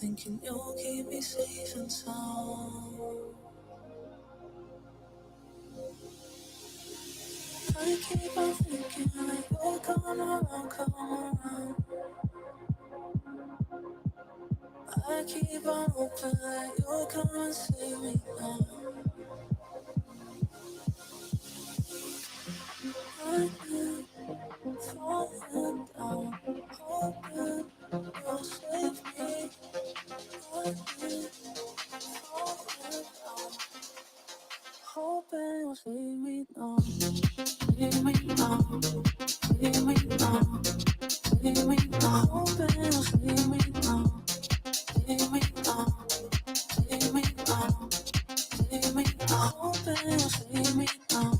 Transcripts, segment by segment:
thinking you'll keep me safe and sound. I keep on thinking that you'll come around, come around. I keep on hoping that you'll come and save me now. I've been falling down, hoping you'll save me. I've been falling down, hoping you'll save me now. Save me now, save me now, save me now. Hoping you'll save me now, save me now, save me now, save me now. Hoping you'll save me now.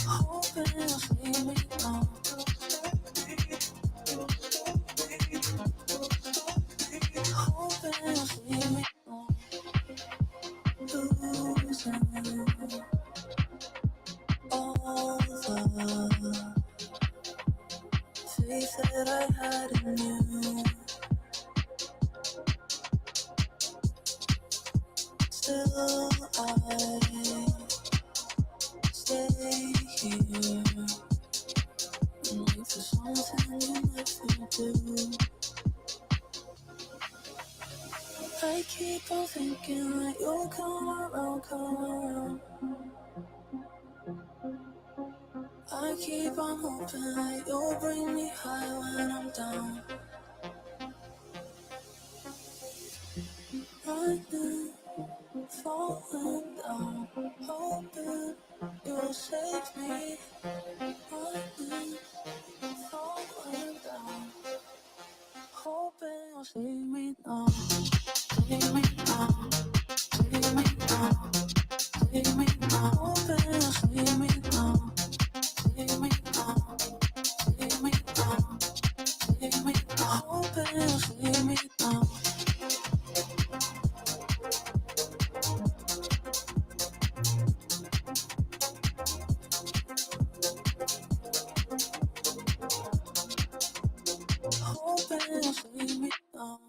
Hoping you'll save me now. Hoping you'll save me now. Losing all the faith that I had in you. Still I stay here and wait for something you never do. I keep on thinking that you'll come around, come around. I keep on hoping that you'll bring me high when I'm down. Running, falling down, hoping you'll save me. Running, falling down, hoping you'll save me now. Save me now, save me now, save me now. Hoping you'll save me now. Save me now, save me now, save me now. Hoping you'll save me now. Hoping you'll save me now.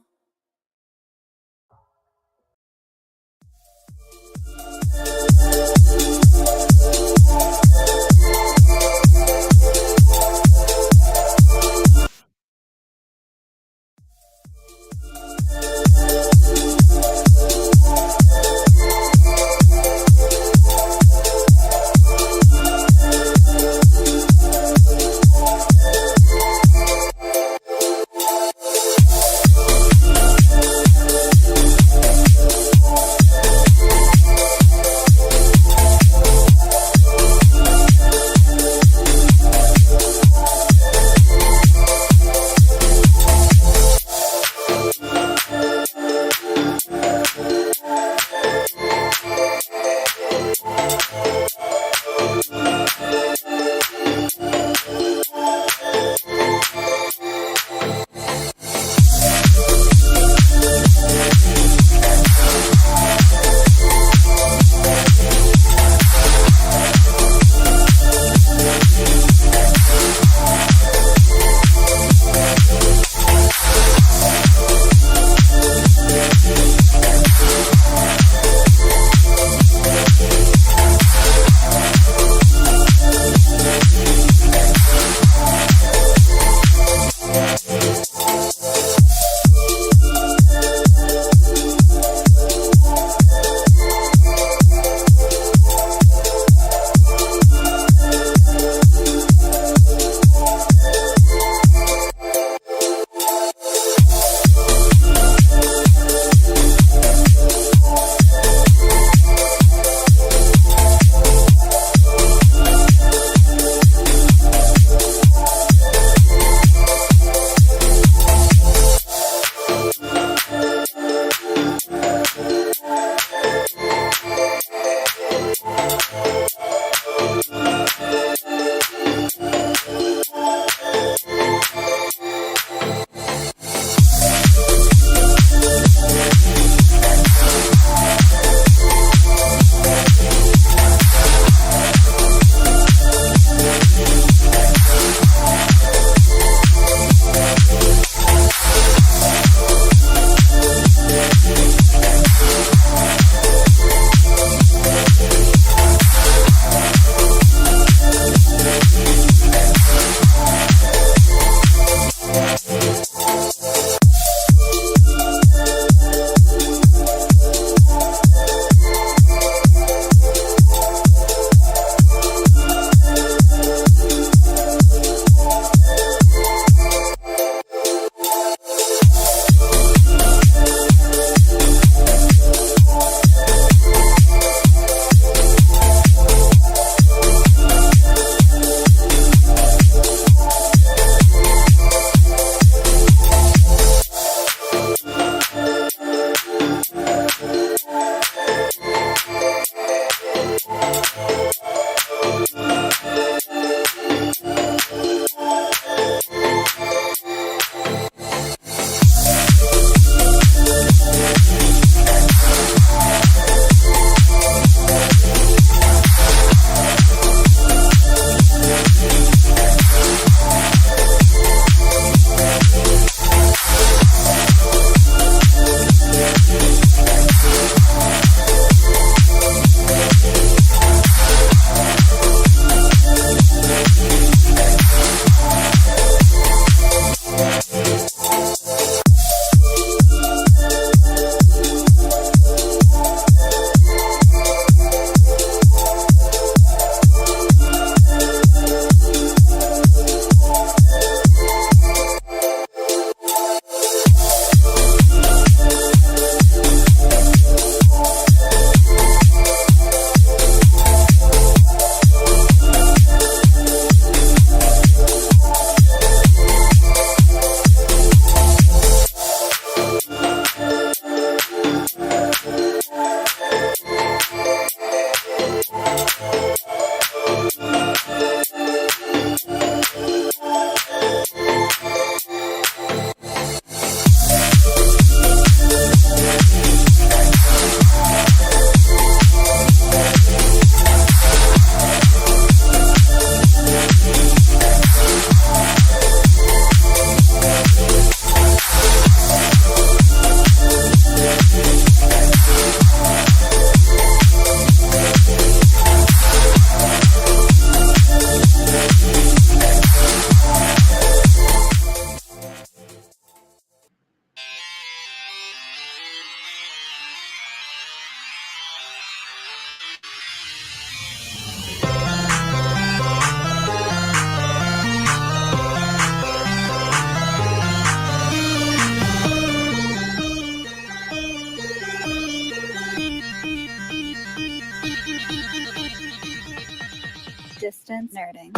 distance nerding.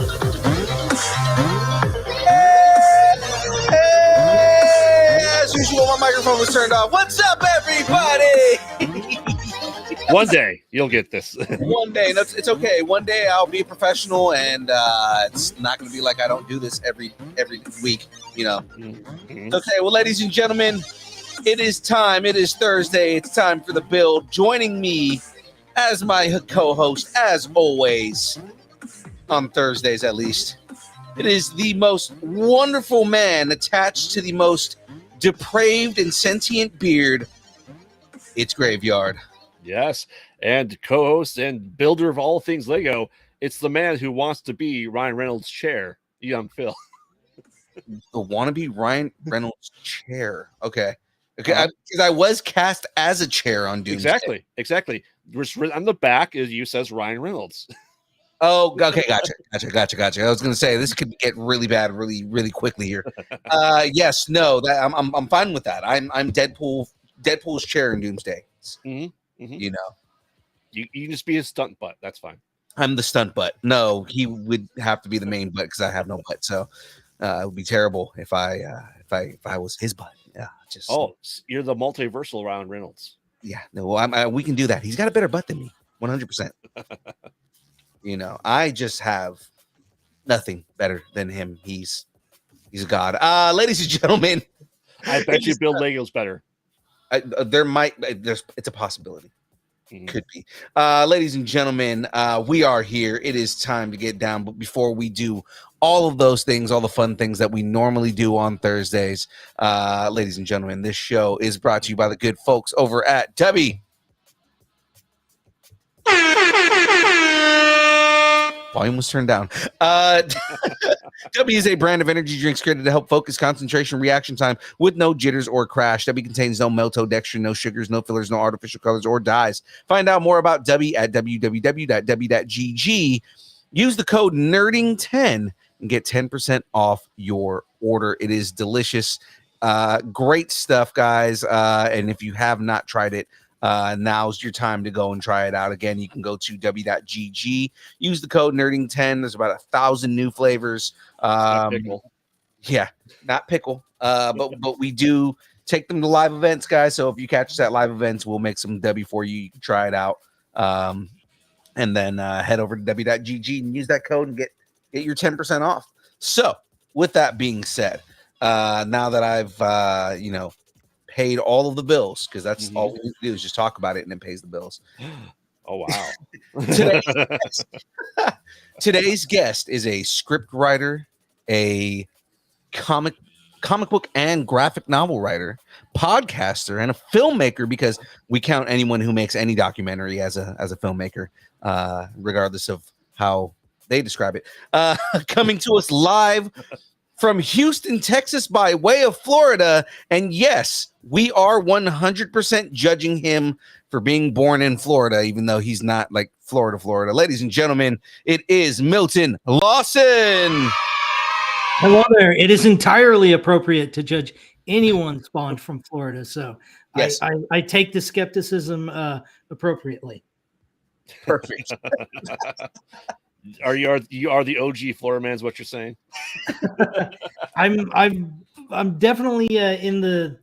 As usual, my microphone was turned off. What's up, everybody? One day you'll get this. One day, it's okay. One day I'll be a professional, and it's not going to be like I don't do this every week. You know. Mm-hmm. Okay, well, ladies and gentlemen, it is time. It is Thursday. It's time for the build. Joining me as my co-host, as always, on Thursdays at least, it is the most wonderful man attached to the most depraved and sentient beard. It's Graveyard. Yes, and co-host and builder of all things Lego. It's the man who wants to be Ryan Reynolds' chair, young Phil. The wannabe Ryan Reynolds chair. Okay. Because I was cast as a chair on Doomsday. Exactly. On the back is you says Ryan Reynolds. Oh, okay, gotcha. I was gonna say this could get really bad, really quickly here. Yes, no, that I'm fine with that. I'm Deadpool's chair in Doomsday. Mm-hmm. Mm-hmm. You know, you can just be his stunt butt. That's fine. I'm the stunt butt. No, he would have to be the main butt because I have no butt. So it would be terrible if I was his butt. Yeah, just you're the multiversal Ryan Reynolds. Yeah, no, we can do that. He's got a better butt than me, 100%. You know, I just have nothing better than him. He's a god. Ladies and gentlemen, I bet you build Legos better. It's a possibility. Mm-hmm. Could be. Ladies and gentlemen, we are here. It is time to get down. But before we do all of those things, all the fun things that we normally do on Thursdays, ladies and gentlemen, this show is brought to you by the good folks over at Dubby. Volume was turned down. W is a brand of energy drinks created to help focus, concentration, reaction time with no jitters or crash. W contains no maltodextrin, no sugars, no fillers, no artificial colors or dyes. Find out more about W at www.w.gg. Use the code NERDING10 and get 10% off your order. It is delicious. Great stuff, guys. And if you have not tried it, now's your time to go and try it out. Again, you can go to w.gg, use the code NERDING10. There's about 1,000 new flavors. Not pickle. Yeah, not pickle. But we do take them to live events, guys. So if you catch us at live events, we'll make some W for you. You can try it out. And then head over to w.gg and use that code and get your 10% off. So with that being said, now that I've paid all of the bills, because that's all we need to do is just talk about it and it pays the bills. Oh wow. Today's guest is a script writer, a comic book and graphic novel writer, podcaster, and a filmmaker, because we count anyone who makes any documentary as a filmmaker, regardless of how they describe it. Coming to us live from Houston, Texas, by way of Florida. And yes, we are 100% judging him for being born in Florida, even though he's not like Florida. Ladies and gentlemen, it is Milton Lawson. Hello there. It is entirely appropriate to judge anyone spawned from Florida. So yes. I take the skepticism appropriatly. Perfect. You are the OG Florida man, is what you're saying? I'm definitely in the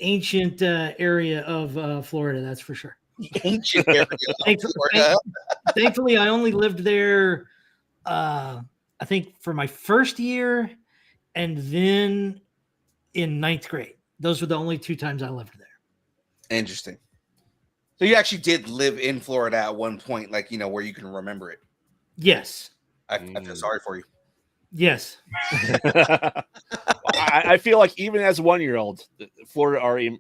ancient area of Florida, that's for sure. Ancient area of Florida. Thankfully, I only lived there I think for my first year and then in 9th grade. Those were the only 2 times I lived there. Interesting. So you actually did live in Florida at one point, like, where you can remember it. Yes. I feel sorry for you. Yes. I feel like even as a 1-year-old, Florida already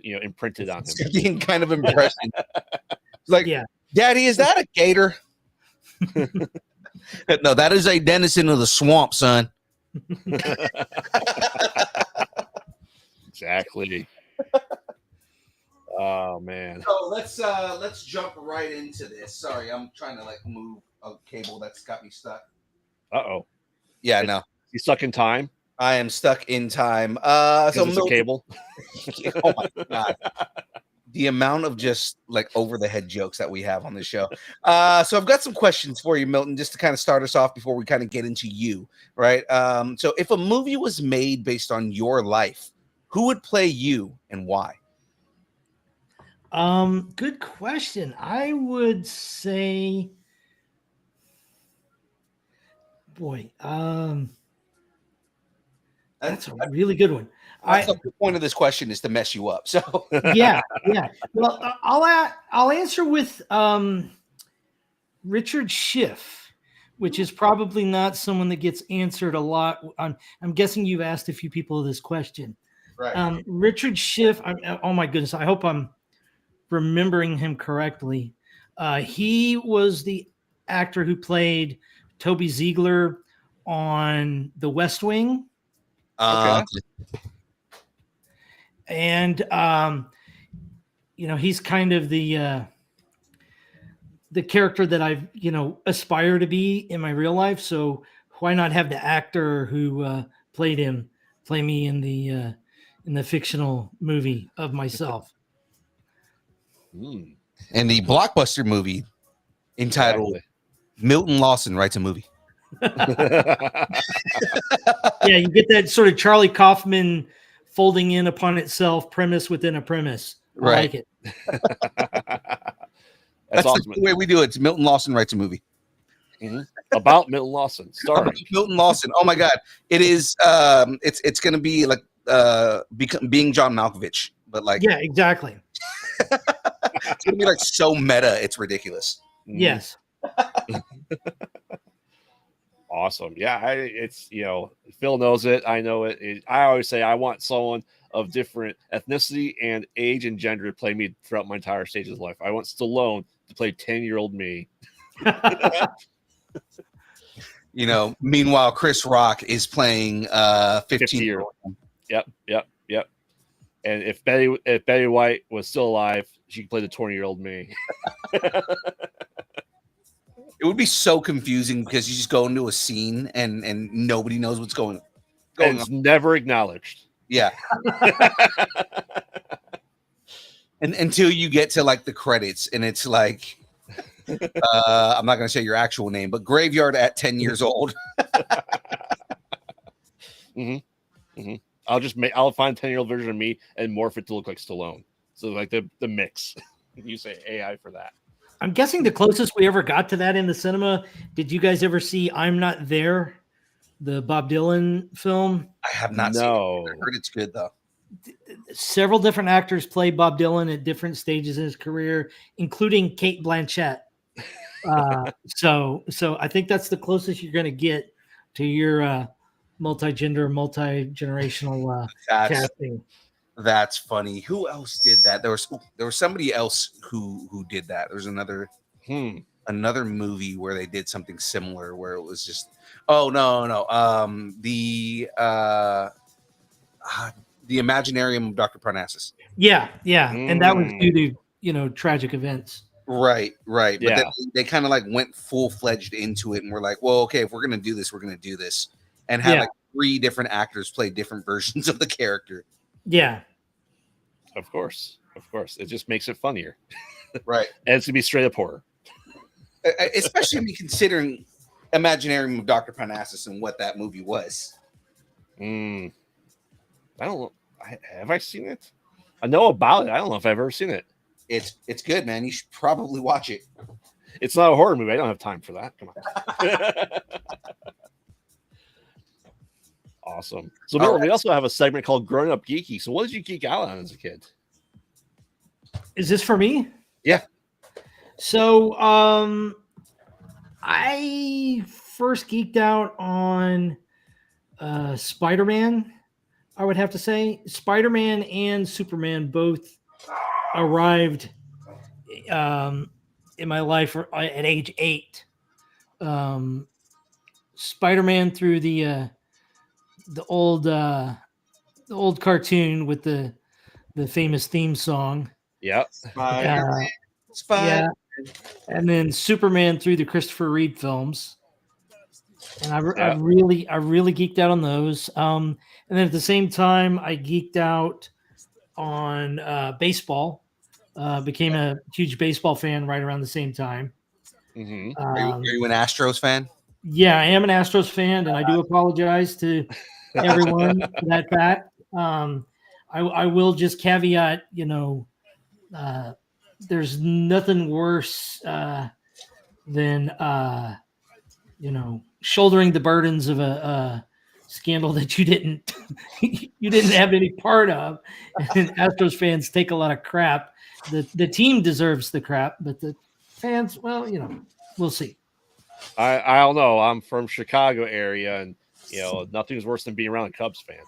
imprinted on him. It's being kind of impressive. Like, yeah. Daddy, is that a gator? No, that is a denizen of the swamp, son. Exactly. Oh man. So let's jump right into this. Sorry, I'm trying to move a cable that's got me stuck. Uh-oh. Yeah, no. You stuck in time? I am stuck in time. So it's a cable. Oh my god. the amount of just like over the head jokes that we have on this show. So I've got some questions for you, Milton, just to kind of start us off before we kind of get into you, right? So if a movie was made based on your life, who would play you and why? Good question. I would say, boy, that's a really good one. That's the point of this question, is to mess you up. So yeah. Well, I'll answer with Richard Schiff, which is probably not someone that gets answered a lot. I'm guessing you've asked a few people this question. right. Richard Schiff. Oh my goodness! I hope I'm remembering him correctly. He was the actor who played Toby Ziegler on The West Wing. Okay. And he's kind of the character that I've aspire to be in my real life. So why not have the actor who played him play me in the fictional movie of myself? And the blockbuster movie entitled Milton Lawson Writes a Movie. Yeah, you get that sort of Charlie Kaufman folding in upon itself premise within a premise. I like it. That's awesome. the way we do it. It's Milton Lawson Writes a Movie. Mm-hmm. About Milton Lawson. Starring Milton Lawson. Oh my God. It is it's gonna be like being John Malkovich, but like, yeah, exactly. it's gonna be like so meta, it's ridiculous. Yes. Awesome. Yeah, it's Phil knows it. I know it. I always say I want someone of different ethnicity and age and gender to play me throughout my entire stages of life. I want Stallone to play 10-year-old me. Meanwhile, Chris Rock is playing 15-year-old. Yep. And if Betty White was still alive, she could play the 20-year-old me. It would be so confusing because you just go into a scene and nobody knows what's going on. It's never acknowledged. Yeah. And until you get to like the credits and it's like, I'm not going to say your actual name, but Graveyard at 10 years old. I'll find a 10-year-old version of me and morph it to look like Stallone. So like the mix. You say AI for that. I'm guessing the closest we ever got to that in the cinema. Did you guys ever see I'm Not There, the Bob Dylan film? I have not seen it. I heard it's good though. Several different actors play Bob Dylan at different stages in his career, including Cate Blanchett. So I think that's the closest you're going to get to your multi-gender, multi-generational casting. That's funny. Who else did that? There was somebody else who did that. There's another movie where they did something similar where it was just the Imaginarium of Dr. Parnassus. Yeah. And that was due to tragic events. Right. But yeah. then they kind of like went full-fledged into it and we're like, well, okay, if we're gonna do this, we're gonna do this. And had like 3 different actors play different versions of the character. Yeah. Of course. It just makes it funnier. Right. And it's going to be straight up horror. Especially considering Imaginarium of Dr. Parnassus and what that movie was. I don't know. Have I seen it? I know about it. I don't know if I've ever seen it. It's good, man. You should probably watch it. It's not a horror movie. I don't have time for that. Come on. Awesome. So, Milton, we also have a segment called Growing Up Geeky. So, what did you geek out on as a kid? Is this for me? Yeah. So, I first geeked out on Spider-Man, I would have to say. Spider-Man and Superman both arrived in my life at age 8. Spider-Man through the old cartoon with the famous theme song. Yep. Spider-Man. Yeah. And then Superman through the Christopher Reeve films. And I really geeked out on those. And then at the same time, I geeked out on baseball. Became a huge baseball fan right around the same time. Mhm. Are you an Astros fan? Yeah, I am an Astros fan, and I do apologize to everyone for that fact. I will just caveat, there's nothing worse than shouldering the burdens of a scandal that you didn't have any part of. And Astros fans take a lot of crap. The team deserves the crap, but the fans, well, we'll see. I don't know. I'm from Chicago area, and nothing's worse than being around a Cubs fan.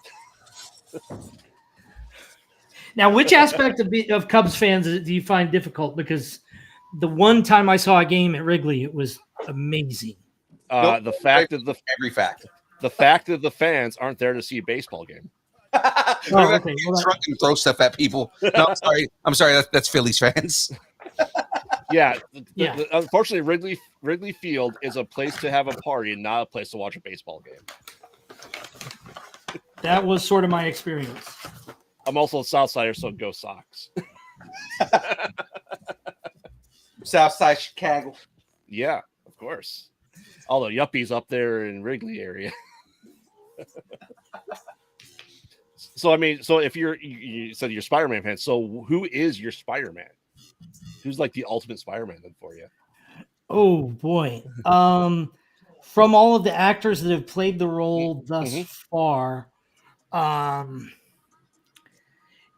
Now, which aspect of Cubs fans do you find difficult? Because the one time I saw a game at Wrigley, it was amazing. Nope. The fact that the fact that the fans aren't there to see a baseball game. Oh, okay. Well, drunk and throw stuff at people. No, I'm sorry. That's Phillies fans. Yeah. Yeah. Unfortunately, Wrigley Field is a place to have a party and not a place to watch a baseball game. That was sort of my experience. I'm also a Southsider, so go Sox. Southside Chicago. Yeah, of course. All the yuppies up there in Wrigley area. So if you said you're Spider-Man fan, so who is your Spider-Man? Who's like the ultimate Spider-Man then for you? Oh boy. From all of the actors that have played the role thus far, I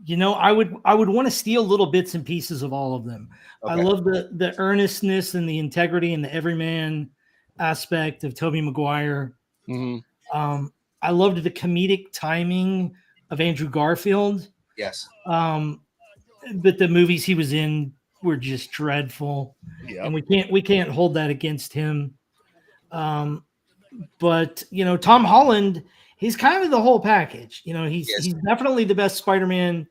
would want to steal little bits and pieces of all of them. Okay. I love the earnestness and the integrity and the everyman aspect of Tobey Maguire. Mm-hmm. I loved the comedic timing of Andrew Garfield. Yes. But the movies he was in were just dreadful. Yep. And we can't hold that against him. But Tom Holland, he's kind of the whole package. He's definitely the best Spider-Man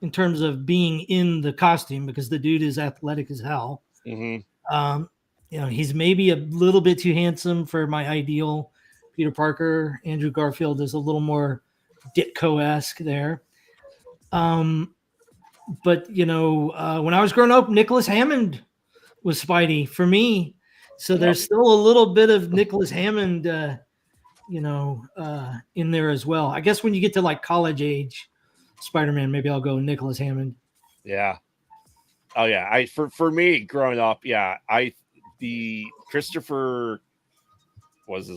in terms of being in the costume because the dude is athletic as hell. Mm-hmm. He's maybe a little bit too handsome for my ideal Peter Parker. Andrew Garfield is a little more Ditko-esque there. But when I was growing up, Nicholas Hammond was Spidey for me. So there's still a little bit of Nicholas Hammond, in there as well. I guess when you get to like college age Spider-Man, maybe I'll go Nicholas Hammond. Yeah. Oh yeah. For me growing up, the Christopher was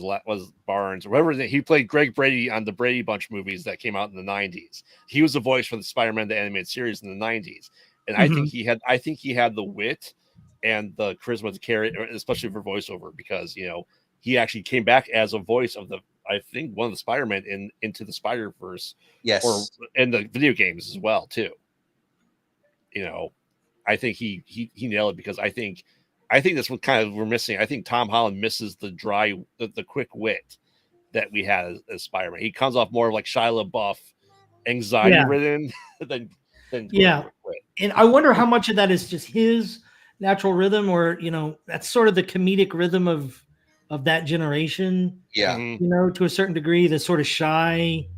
Barnes or whatever he played Greg Brady on the Brady Bunch movies that came out in the 90s. He was the voice for the Spider-Man the animated series in the 90s. And I think he had the wit and the charisma to carry it, especially for voiceover, because he actually came back as a voice of one of the Spider-Man in Into the Spider-Verse. Yes. Or in the video games as well, too. I think he nailed it because I think that's what kind of we're missing. I think Tom Holland misses the quick wit that we had as Spider-Man. He comes off more like Shia LaBeouf, anxiety ridden than quick wit. And I wonder how much of that is just his natural rhythm, or that's sort of the comedic rhythm of that generation. Yeah, to a certain degree, the sort of shy,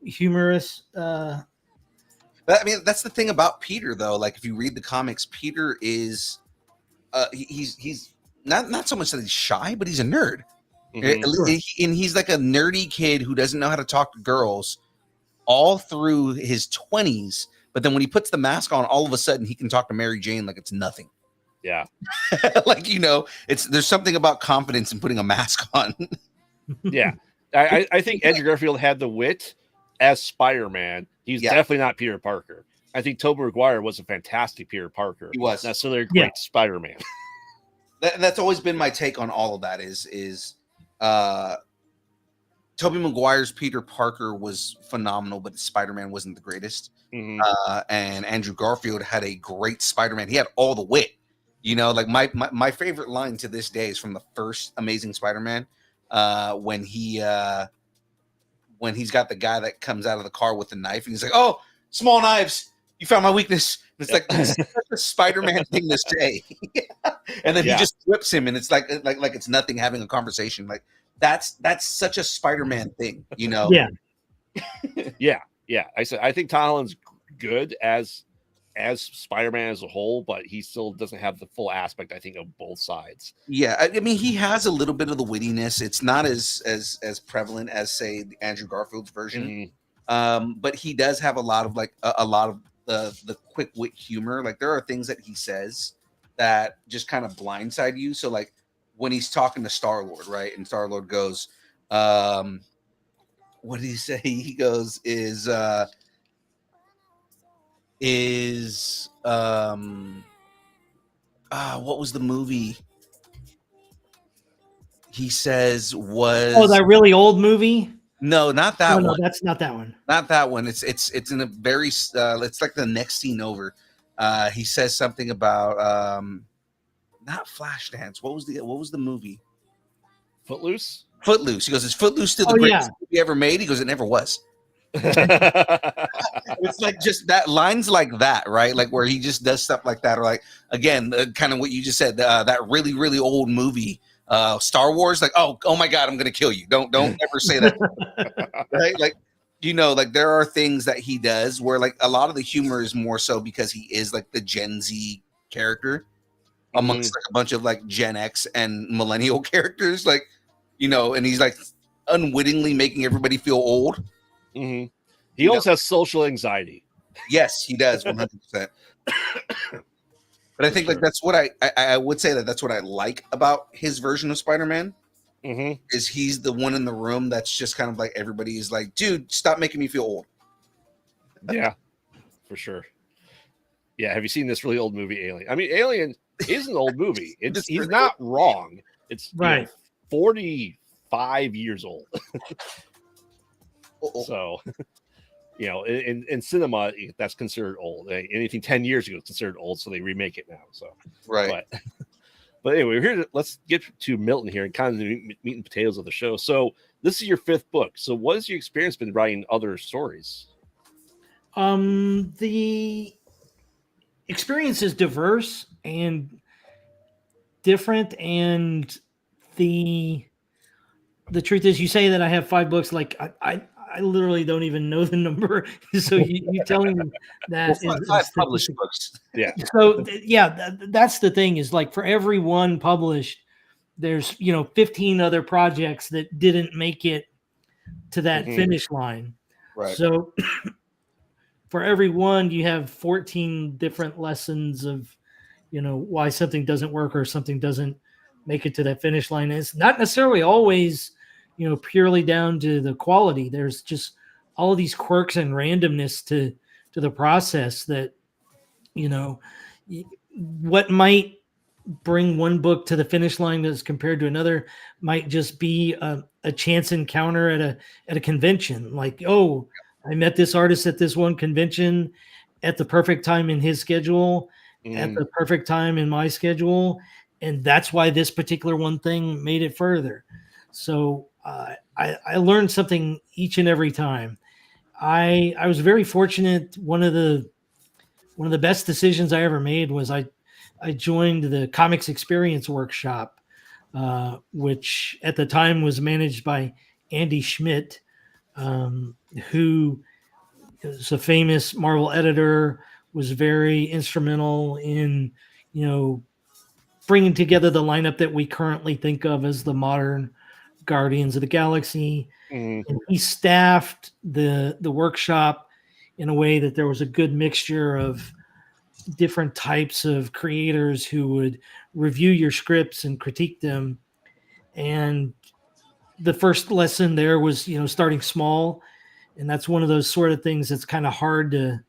humorous. But I mean, that's the thing about Peter, though. Like, if you read the comics, Peter is. He's not so much that he's shy, but he's a nerd. Mm-hmm. And he's like a nerdy kid who doesn't know how to talk to girls all through his 20s. But then when he puts the mask on, all of a sudden he can talk to Mary Jane like it's nothing. Yeah. Like, there's something about confidence in putting a mask on. Yeah. I think Andrew Garfield had the wit as Spider-Man. He's definitely not Peter Parker. I think Tobey Maguire was a fantastic Peter Parker. He was. Not necessarily a great Spider-Man. That's always been my take on all of that is Tobey Maguire's Peter Parker was phenomenal, but Spider-Man wasn't the greatest. Mm-hmm. And Andrew Garfield had a great Spider-Man. He had all the wit. Like my favorite line to this day is from the first Amazing Spider-Man when he's got the guy that comes out of the car with the knife and he's like, "Oh, small knives. You found my weakness." And it's like that's such a Spider-Man thing to say. And then he just whips him, and it's like it's nothing having a conversation. Like that's such a Spider-Man thing, Yeah. Yeah. I think Tom Holland's good as as Spider-Man as a whole, but he still doesn't have the full aspect, I think, of both sides. Yeah, I mean, he has a little bit of the wittiness. It's not as prevalent as, say, the Andrew Garfield's version, but he does have a lot of like a lot of the quick wit humor. Like there are things that he says that just kind of blindside you. So like when he's talking to Star-Lord, right, and Star-Lord goes, what did he say? He goes, what was the movie? He says was that really old movie? No, not that one. No, that's not that one. Not that one. It's in a very it's like the next scene over. He says something about not Flashdance. What was the movie? Footloose? Footloose. He goes, "Is Footloose still the greatest movie ever made?" He goes, "It never was." It's like just that lines like that, right? Like where he just does stuff like that, or like again, kind of what you just said, that really really old movie, Star Wars. Like, oh my God, I'm gonna kill you. Don't ever say that, right? Like, like there are things that he does where like a lot of the humor is more so because he is like the Gen Z character amongst like a bunch of like Gen X and millennial characters, like and he's like unwittingly making everybody feel old. Mm-hmm. He also has social anxiety. Yes, he does, 100%. But I think like that's what I would say that's what I like about his version of Spider-Man. Is he's the one in the room that's just kind of like everybody is like, dude, stop making me feel old. Yeah, for sure. Yeah, have you seen this really old movie, Alien? I mean, Alien is an old movie. He's not wrong. It's right. 45 years old. So, in cinema, that's considered old. Anything 10 years ago is considered old, so they remake it now. So, right. But anyway, let's get to Milton here and kind of the meat and potatoes of the show. So, this is your 5th book. So, what has your experience been writing other stories? The experience is diverse and different, and the truth is, you say that I have 5 books. Like I literally don't even know the number. So you telling me that well, 5 published books. Yeah. So that's the thing is like for every one published, there's 15 other projects that didn't make it to that finish line. Right. So for every one, you have 14 different lessons of why something doesn't work or something doesn't make it to that finish line. It's not necessarily always purely down to the quality. There's just all of these quirks and randomness to the process that what might bring one book to the finish line as compared to another might just be a chance encounter at a convention. Like, oh, I met this artist at this one convention at the perfect time in his schedule, at the perfect time in my schedule. And that's why this particular one thing made it further. So I learned something each and every time. I was very fortunate. One of the best decisions I ever made was I joined the Comics Experience Workshop, which at the time was managed by Andy Schmidt, who is a famous Marvel editor, was very instrumental in bringing together the lineup that we currently think of as the modern Guardians of the Galaxy. And he staffed the workshop in a way that there was a good mixture of different types of creators who would review your scripts and critique them. And the first lesson there was, starting small. And that's one of those sort of things that's kind of hard to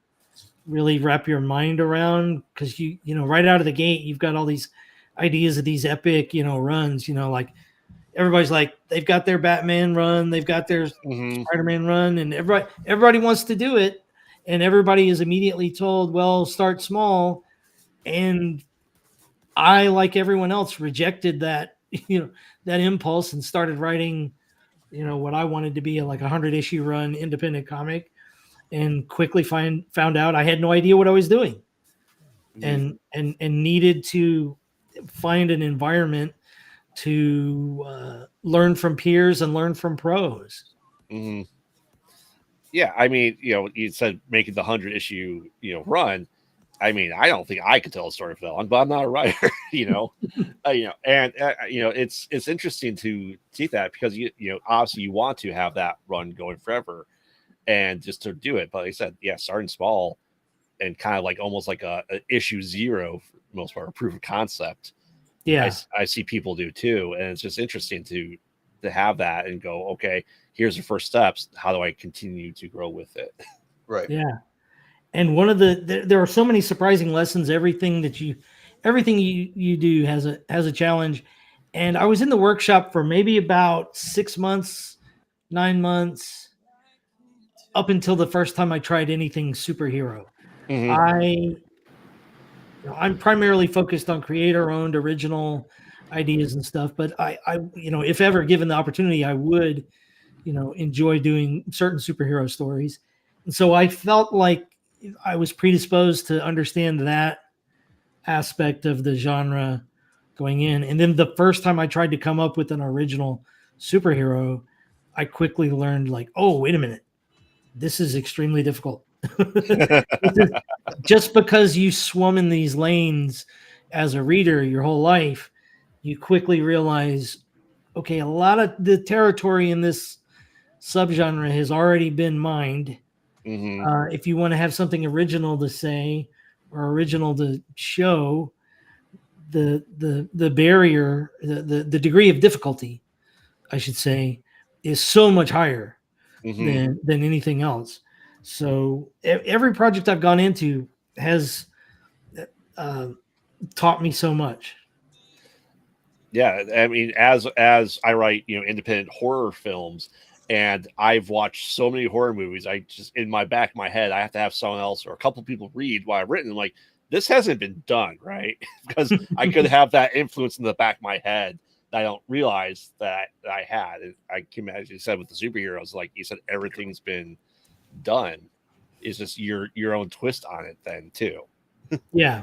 really wrap your mind around because right out of the gate, you've got all these ideas of these epic, runs, like everybody's like, they've got their Batman run, they've got their Spider-Man run, and everybody wants to do it. And everybody is immediately told, well, start small. And I, like everyone else, rejected that, that impulse and started writing, what I wanted to be like a 100-issue run independent comic, and quickly found out I had no idea what I was doing, and needed to find an environment to learn from peers and learn from pros. Yeah, I mean, you said making the 100-issue run. I mean, I don't think I could tell a story for that long, but I'm not a writer, you know. It's interesting to see that because obviously you want to have that run going forever, and just to do it. But like I said, yeah, starting small and kind of like almost like a issue zero for the most part, a proof of concept. Yeah. I see people do too, and it's just interesting to have that and go, okay, here's the first steps. How do I continue to grow with it? Right. Yeah. And one of there are so many surprising lessons. Everything you do has a challenge. And I was in the workshop for maybe about 6 months, 9 months, up until the first time I tried anything superhero. Mm-hmm. I'm primarily focused on creator-owned original ideas and stuff, but I if ever given the opportunity, I would, enjoy doing certain superhero stories. And so I felt like I was predisposed to understand that aspect of the genre going in. And then the first time I tried to come up with an original superhero, I quickly learned like, oh, wait a minute, this is extremely difficult. Just because you swum in these lanes as a reader your whole life, you quickly realize, okay, a lot of the territory in this subgenre has already been mined. Mm-hmm. If you want to have something original to say or original to show, the barrier, the degree of difficulty, I should say, is so much higher Mm-hmm. than anything else. So every project I've gone into has taught me so much. Yeah, I mean, as I write, independent horror films, and I've watched so many horror movies, I just in my back of my head, I have to have someone else or a couple people read what I've written. I'm like, this hasn't been done, right? Because I could have that influence in the back of my head that I don't realize that I had. And I came, as you said, with the superheroes, like you said, everything's been done. It's just your own twist on it, then too. Yeah.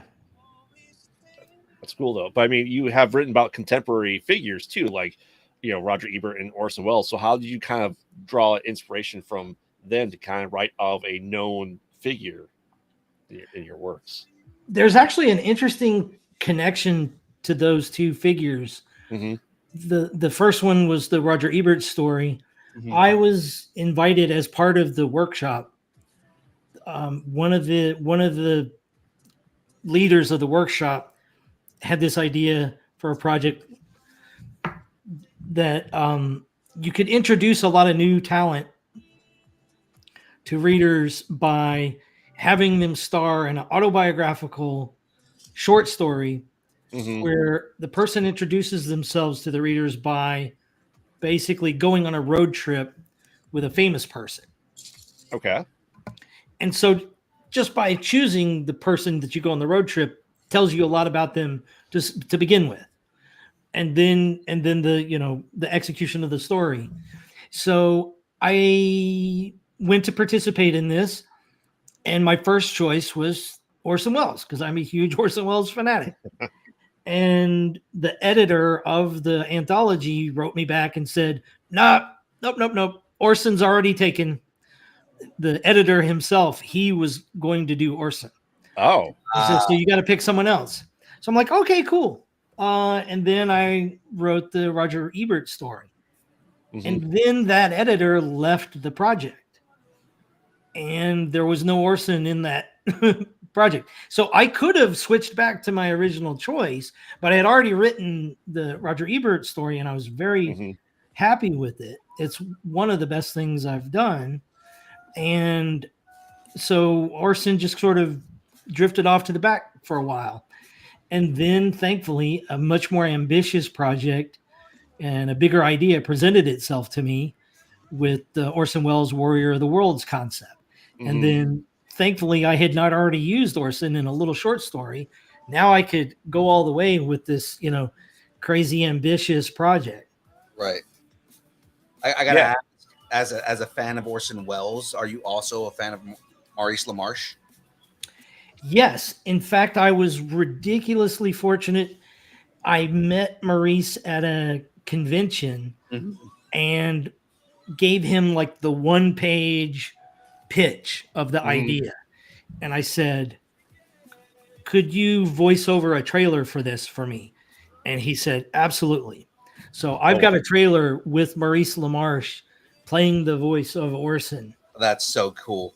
That's cool though. But I mean, you have written about contemporary figures too, like Roger Ebert and Orson Welles. So how did you kind of draw inspiration from them to kind of write of a known figure in your works? There's actually an interesting connection to those two figures. Mm-hmm. The first one was the Roger Ebert story. Mhm. I was invited as part of the workshop. One of the leaders of the workshop had this idea for a project that you could introduce a lot of new talent to readers by having them star in an autobiographical short story Mm-hmm. where the person introduces themselves to the readers by basically going on a road trip with a famous person. Okay. And so just by choosing the person that you go on the road trip tells you a lot about them just to begin with. And then the execution of the story. So I went to participate in this, and my first choice was Orson Welles because I'm a huge Orson Welles fanatic. And the editor of the anthology wrote me back and said, nope. Orson's already taken. The editor himself, he was going to do Orson. Oh. He says, so you got to pick someone else. So I'm like, okay, cool. And then I wrote the Roger Ebert story. Mm-hmm. And then that editor left the project. And there was no Orson in that project. So I could have switched back to my original choice, but I had already written the Roger Ebert story and I was very happy with it. It's one of the best things I've done. And so Orson just sort of drifted off to the back for a while. And then thankfully, a much more ambitious project and a bigger idea presented itself to me with the Orson Welles Warrior of the Worlds concept. Mm-hmm. And then thankfully I had not already used Orson in a little short story. Now I could go all the way with this, crazy ambitious project. Right. I gotta ask, as a fan of Orson Welles, are you also a fan of Maurice LaMarche? Yes. In fact, I was ridiculously fortunate. I met Maurice at a convention and gave him like the 1-page pitch of the idea. And I said, could you voice over a trailer for this for me? And he said, absolutely. So I've got a trailer with Maurice LaMarche playing the voice of Orson. That's so cool.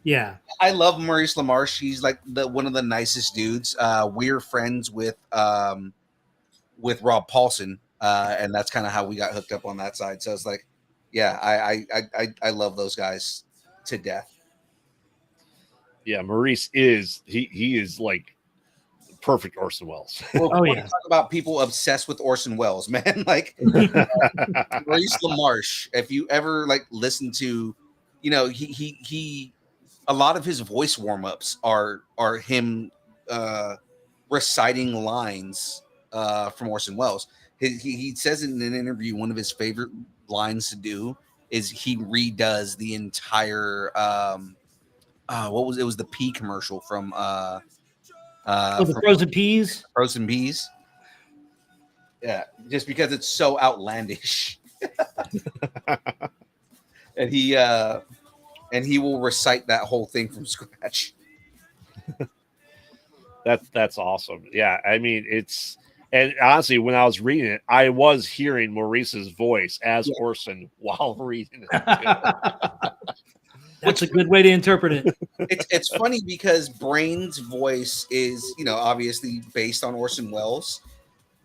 Yeah. I love Maurice LaMarche. He's like one of the nicest dudes. We're friends with Rob Paulson, and that's kind of how we got hooked up on that side. So it's like, yeah, I love those guys to death. Yeah, Maurice is he is like perfect Orson Welles. Well, talk about people obsessed with Orson Welles, man. Like Maurice LaMarche. If you ever like listen to, he a lot of his voice warm-ups are him reciting lines from Orson Welles. He says in an interview one of his favorite lines to do is he redoes the entire what was it was the pea commercial from the frozen peas. Frozen peas. Yeah, just because it's so outlandish. and he will recite that whole thing from scratch. That's awesome. Yeah, I mean and honestly, when I was reading it, I was hearing Maurice's voice as Orson while reading it. That's a good way to interpret it. It's funny because Brain's voice is, obviously based on Orson Welles.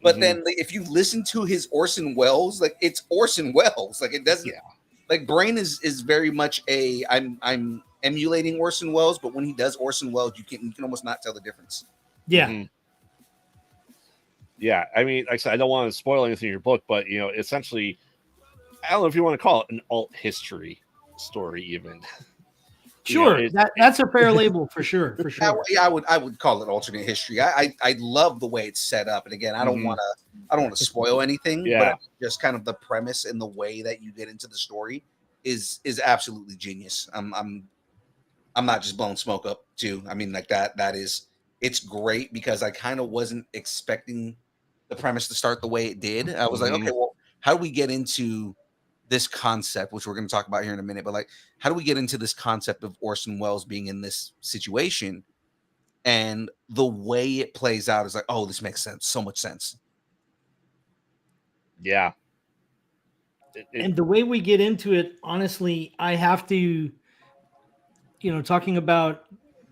But then if you listen to his Orson Welles, like it's Orson Welles. Like it doesn't like Brain is very much I'm emulating Orson Welles, but when he does Orson Welles, you can almost not tell the difference. Yeah. Mm-hmm. Yeah. I mean, like I said, I don't want to spoil anything in your book, but essentially, I don't know if you want to call it an alt history story, even. Sure, that's a fair label for sure. For sure. Yeah, I would call it alternate history. I love the way it's set up, and again, I don't want to spoil anything. Yeah. But just kind of the premise and the way that you get into the story is absolutely genius. I'm not just blowing smoke up too. I mean, like it's great because I kind of wasn't expecting the premise to start the way it did. I was like, okay, well, how do we get into this concept, which we're going to talk about here in a minute, but like, how do we get into this concept of Orson Welles being in this situation? And the way it plays out is like, oh, this makes sense. So much sense. Yeah. And the way we get into it, honestly, I have to, talking about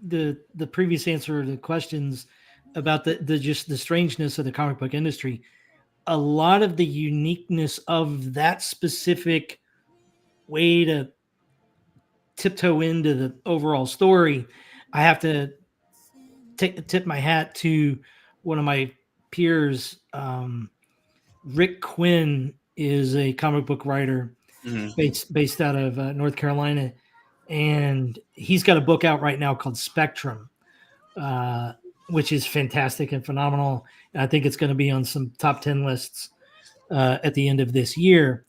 the previous answer to the questions about the just the strangeness of the comic book industry, a lot of the uniqueness of that specific way to tiptoe into the overall story, I have to tip my hat to one of my peers. Rick Quinn is a comic book writer based out of North Carolina, and he's got a book out right now called Spectrum, which is fantastic and phenomenal. And I think it's going to be on some top 10 lists at the end of this year.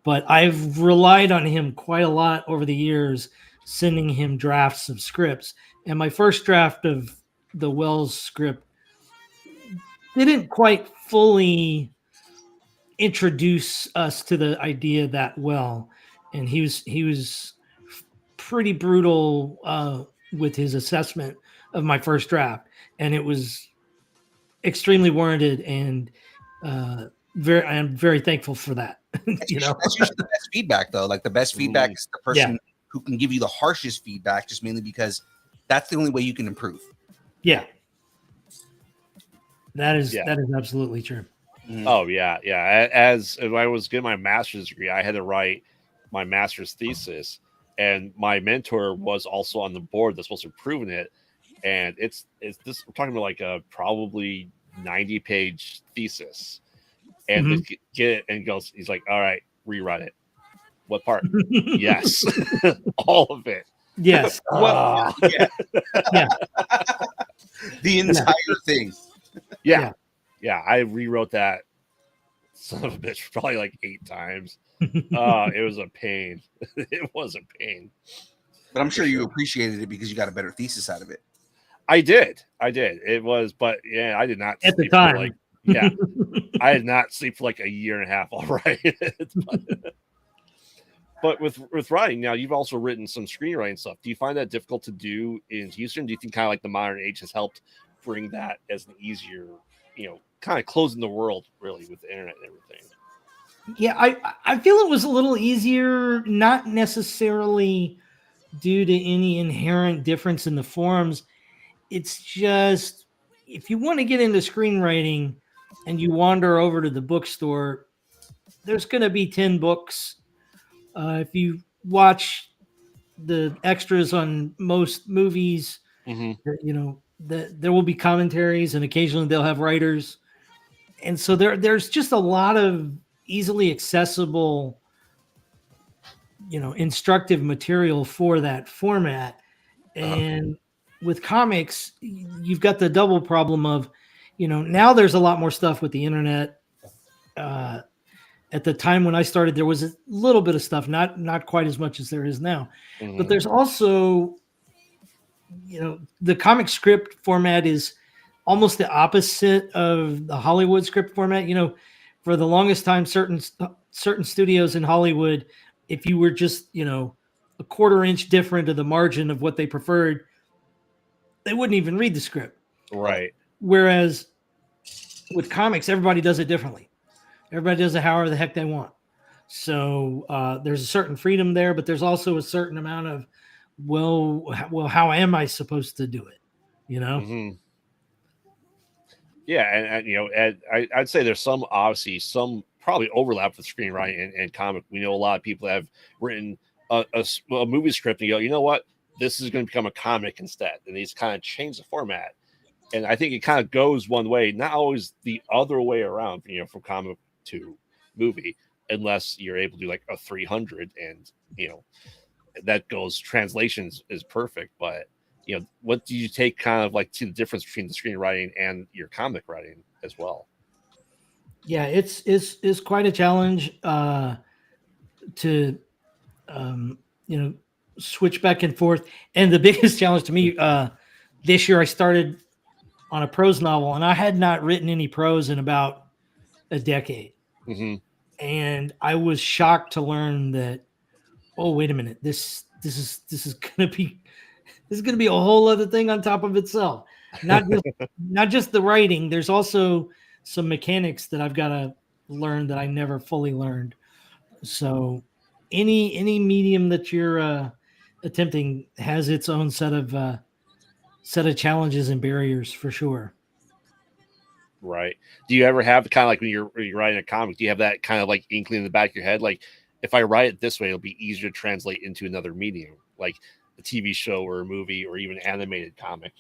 But I've relied on him quite a lot over the years, sending him drafts of scripts. And my first draft of the Welles script didn't quite fully introduce us to the idea that well. And he was pretty brutal with his assessment of my first draft. And it was extremely warranted, and I'm very thankful for that. That's usually the best feedback, though. Like the best feedback is the person who can give you the harshest feedback, just mainly because that's the only way you can improve. Yeah, that is absolutely true. Oh yeah. As I was getting my master's degree, I had to write my master's thesis, and my mentor was also on the board that's supposed to approve it. And it's this, we're talking about like a probably 90-page thesis. And get it, and he's like, all right, rewrite it. What part? Yes. All of it. Yes. Yeah. The entire thing. Yeah. I rewrote that son of a bitch probably like 8 times. It was a pain. It was a pain. But I'm sure you appreciated it because you got a better thesis out of it. I did. It was, but yeah, I did not at the time. I did not sleep for like a year and a half. All right. But with writing now, you've also written some screenwriting stuff. Do you find that difficult to do in Houston? Do you think kind of like the modern age has helped bring that as an easier, kind of closing the world really with the internet and everything. Yeah, I feel it was a little easier, not necessarily due to any inherent difference in the forums. It's just if you want to get into screenwriting and you wander over to the bookstore, there's going to be 10 books. If you watch the extras on most movies, there will be commentaries, and occasionally they'll have writers. And so there's just a lot of easily accessible, instructive material for that format. And with comics, you've got the double problem of, now there's a lot more stuff with the internet. At the time when I started, there was a little bit of stuff, not quite as much as there is now. But there's also, the comic script format is almost the opposite of the Hollywood script format. For the longest time, certain studios in Hollywood, if you were just, a quarter inch different of the margin of what they preferred, they wouldn't even read the script. Right. Whereas with comics, everybody does it differently. Everybody does it however the heck they want. So there's a certain freedom there, but there's also a certain amount of, well, how am I supposed to do it? Yeah, and I'd say there's some probably overlap with screenwriting and comic. We know a lot of people have written a movie script and go, you know what, this is going to become a comic instead, and these kind of change the format. And I think it kind of goes one way, not always the other way around. From comic to movie, unless you're able to do like a 300, and that goes translations is perfect. But what do you take kind of like to the difference between the screenwriting and your comic writing as well? Yeah, it's quite a challenge to switch back and forth. And the biggest challenge to me this year, I started on a prose novel, and I had not written any prose in about a decade. And I was shocked to learn that, oh, wait a minute, this is gonna be a whole other thing on top of itself. Not just the writing. There's also some mechanics that I've got to learn that I never fully learned. So any medium that you're attempting has its own set of challenges and barriers for sure. Right. Do you ever have kind of like when you're writing a comic, do you have that kind of like inkling in the back of your head? Like, if I write it this way, it'll be easier to translate into another medium, like a TV show or a movie or even animated comic?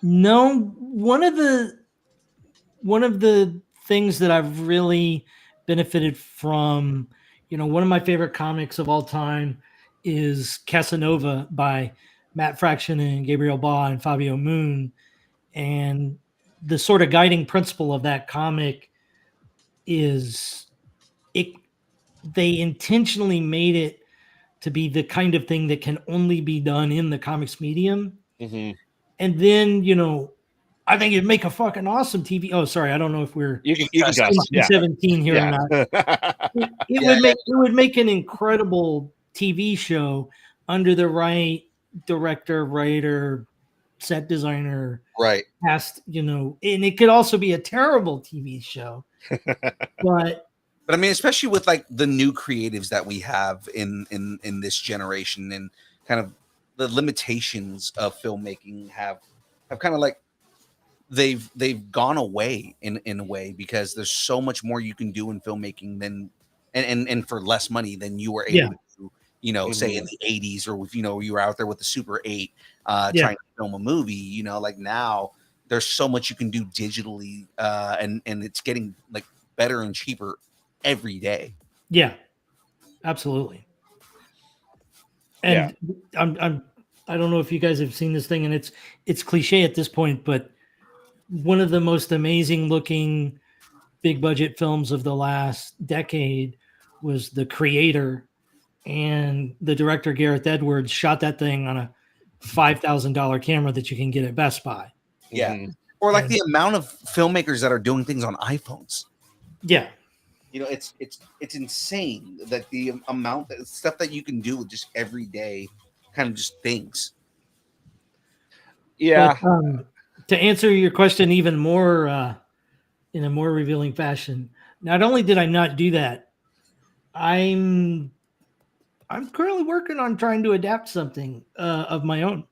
No, one of the things that I've really benefited from, one of my favorite comics of all time is Casanova by Matt Fraction and Gabriel Ba and Fabio Moon. And the sort of guiding principle of that comic is they intentionally made it to be the kind of thing that can only be done in the comics medium. And then, I think it'd make a fucking awesome TV. Oh, sorry. I don't know if we're you can 17 here or not. It would make an incredible TV show under the right director, writer, set designer, right? Cast, and it could also be a terrible TV show. But I mean, especially with like the new creatives that we have in this generation, and kind of the limitations of filmmaking have kind of like they've gone away in a way, because there's so much more you can do in filmmaking than and for less money than you were able to do, say in the 80s, or with, you were out there with the Super 8 trying to film a movie, like now there's so much you can do digitally, and it's getting like better and cheaper every day. Yeah, absolutely. And I don't know if you guys have seen this thing, and it's cliche at this point, but one of the most amazing looking big budget films of the last decade was The Creator, and the director Gareth Edwards shot that thing on a $5,000 camera that you can get at Best Buy. Yeah. Or like the amount of filmmakers that are doing things on iPhones. Yeah. It's insane that the amount of stuff that you can do with just everyday kind of just things. Yeah. But, To answer your question even more in a more revealing fashion, not only did I not do that, I'm currently working on trying to adapt something of my own,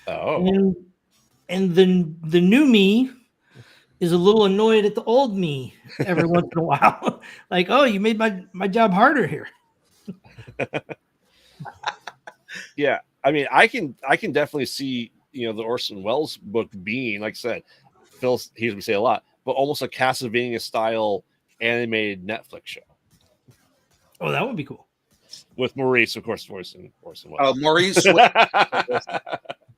Oh, and the new me is a little annoyed at the old me every once in a while. Like, oh, you made my job harder here. yeah. I mean, I can definitely see, you know, the Orson Welles book being, like I said, Phil hears me say a lot, but almost a Castlevania style animated Netflix show Oh, that would be cool. with Maurice, of course, Orson Welles. Maurice,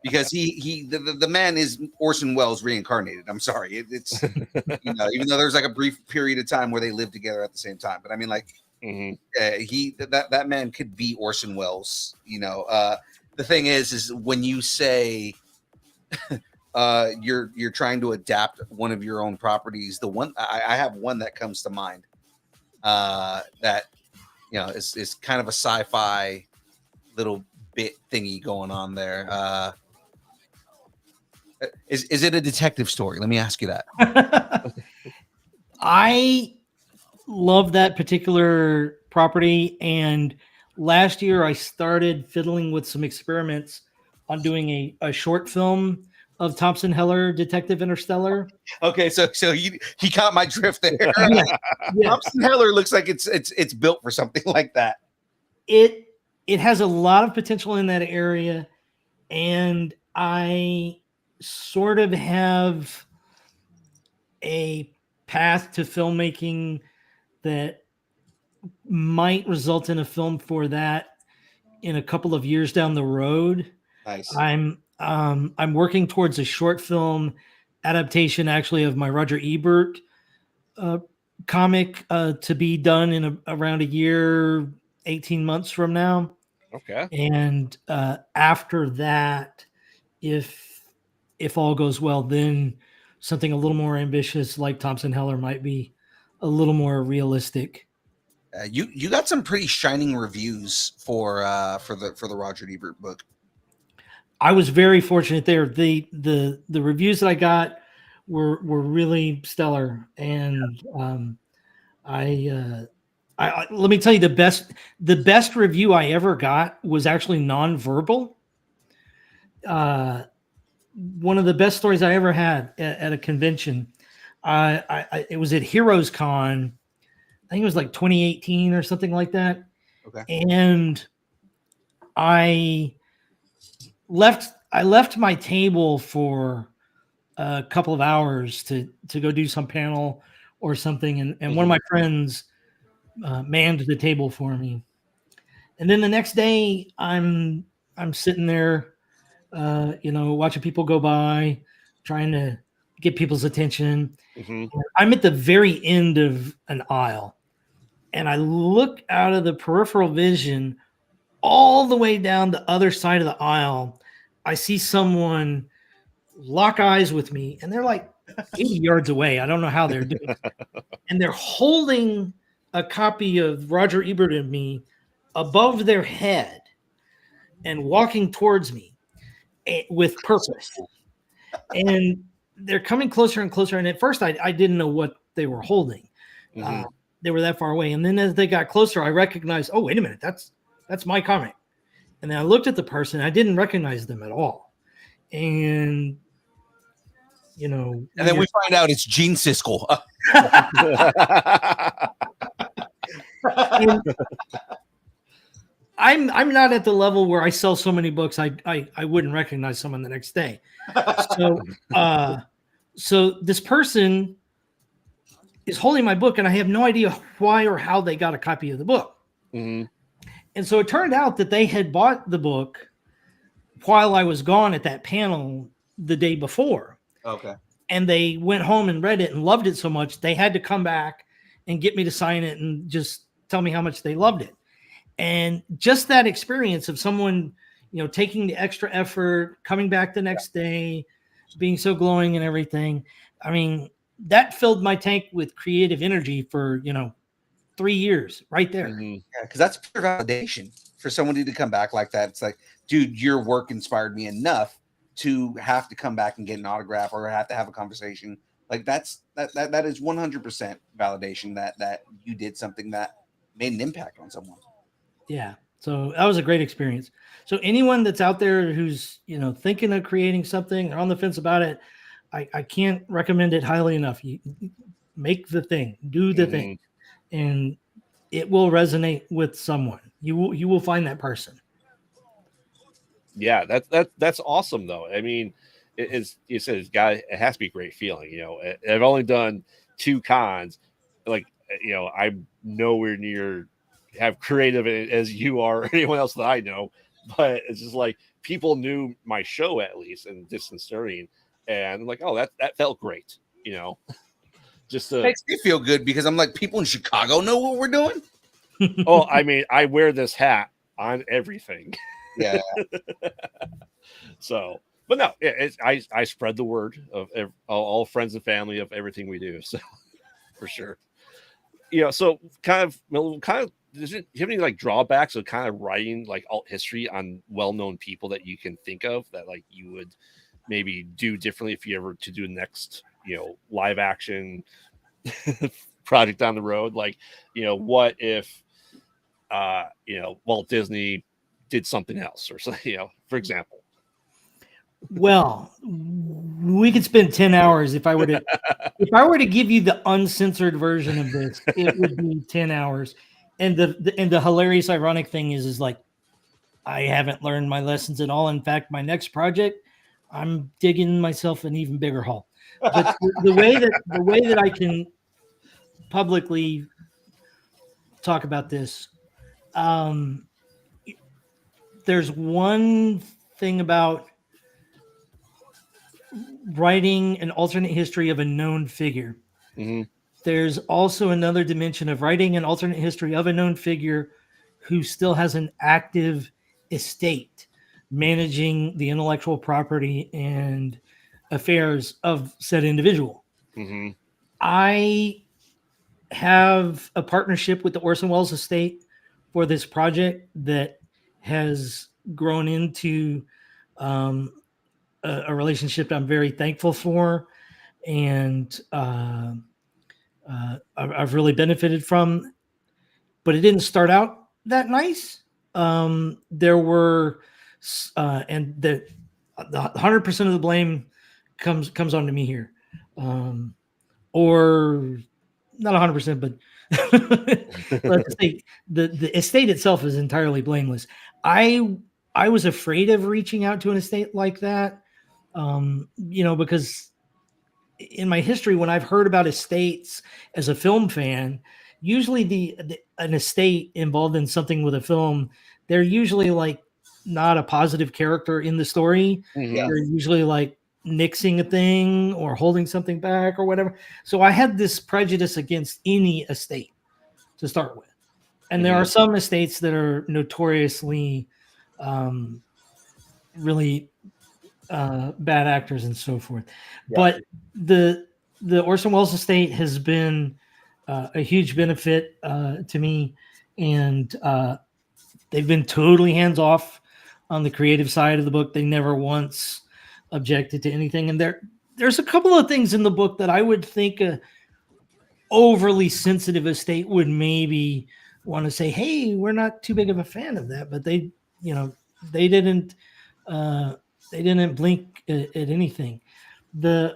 because the man is Orson Welles reincarnated. I'm sorry, it's you know, even though there's like a brief period of time where they lived together at the same time, but I mean, like that man could be Orson Welles. You know, the thing is when you say you're trying to adapt one of your own properties, the one I have one that comes to mind that you know is kind of a sci-fi little bit thingy going on there. Is it a detective story? Let me ask you that. I love that particular property, and last year I started fiddling with some experiments on doing a short film of Thompson Heller Detective Interstellar. Okay, so he caught my drift there. Yeah. Thompson Heller looks like it's built for something like that. It has a lot of potential in that area, and I sort of have a path to filmmaking that might result in a film for that in a couple of years down the road. Nice. I'm working towards a short film adaptation, actually, of my Roger Ebert comic to be done in around a year, 18 months from now. Okay. And after that, if all goes well, then something a little more ambitious like Thompson Heller might be a little more realistic. You got some pretty shining reviews for the Roger Ebert book. I was very fortunate there. The reviews that I got were really stellar, and I let me tell you, the best review I ever got was actually nonverbal. One of the best stories I ever had at a convention. It was at Heroes Con. I think it was like 2018 or something like that. Okay. And I left my table for a couple of hours to go do some panel or something, and one of my friends manned the table for me. And then the next day, I'm sitting there, watching people go by, trying to get people's attention. I'm at the very end of an aisle, and I look out of the peripheral vision all the way down the other side of the aisle. I see someone lock eyes with me, and they're like 80 yards away. I don't know how they're doing it. And they're holding a copy of Roger Ebert and me above their head and walking towards me with purpose. And they're coming closer and closer. And at first, I didn't know what they were holding. They were that far away. And then as they got closer, I recognized, oh, wait a minute, that's my comic. And then I looked at the person. I didn't recognize them at all. And and then we find out it's Gene Siskel. I'm not at the level where I sell so many books I wouldn't recognize someone the next day. So this person is holding my book, and I have no idea why or how they got a copy of the book. And so it turned out that they had bought the book while I was gone at that panel the day before. Okay. And they went home and read it and loved it so much they had to come back and get me to sign it and just tell me how much they loved it. And just that experience of someone, taking the extra effort, coming back the next day, being so glowing and everything. I mean, that filled my tank with creative energy for, 3 years right there. Yeah, because that's pure validation for somebody to come back like that. It's like, dude, your work inspired me enough to have to come back and get an autograph or have to have a conversation. Like that is 100% validation that you did something that made an impact on someone. Yeah. So that was a great experience. So anyone that's out there who's, thinking of creating something or on the fence about it, I can't recommend it highly enough. You make the thing, do the thing, and it will resonate with someone. You will find that person. Yeah, that's awesome though. I mean, you said it has to be a great feeling. I've only done 2 cons. Like, I'm nowhere near have creative as you are or anyone else that I know, but it's just like people knew my show at least and Distant Stirring, and I'm like, oh, that felt great. Just makes me feel good because I'm like, people in Chicago know what we're doing. Oh, I mean, I wear this hat on everything. Yeah. So, but no, I spread the word of all friends and family of everything we do. So, for sure. So kind of, do you have any like drawbacks of kind of writing like alt history on well-known people that you can think of that like you would maybe do differently if you ever to do next, live action project down the road? Like, what if, Walt Disney did something else or something, for example? Well, we could spend 10 hours if I were to give you the uncensored version of this, it would be 10 hours. And the hilarious, ironic thing is like, I haven't learned my lessons at all. In fact, my next project, I'm digging myself an even bigger hole. But the way that I can publicly talk about this, there's one thing about writing an alternate history of a known figure. Mm-hmm. There's also another dimension of writing an alternate history of a known figure who still has an active estate managing the intellectual property and affairs of said individual. Mm-hmm. I have a partnership with the Orson Welles estate for this project that has grown into a relationship I'm very thankful for, and I've really benefited from. But it didn't start out that nice. There were, and the 100% of the blame comes onto me here, or not 100%, but let's say the estate itself is entirely blameless. I was afraid of reaching out to an estate like that, because in my history, when I've heard about estates as a film fan, usually an estate involved in something with a film, they're usually like not a positive character in the story. Mm-hmm. They're usually like nixing a thing or holding something back or whatever. So I had this prejudice against any estate to start with. And there are some estates that are notoriously really bad actors and so forth. Yeah. But the Orson Welles estate has been a huge benefit to me, and they've been totally hands off on the creative side of the book. They never once objected to anything. And there's a couple of things in the book that I would think a overly sensitive estate would maybe want to say, hey, we're not too big of a fan of that. But they didn't blink at anything. I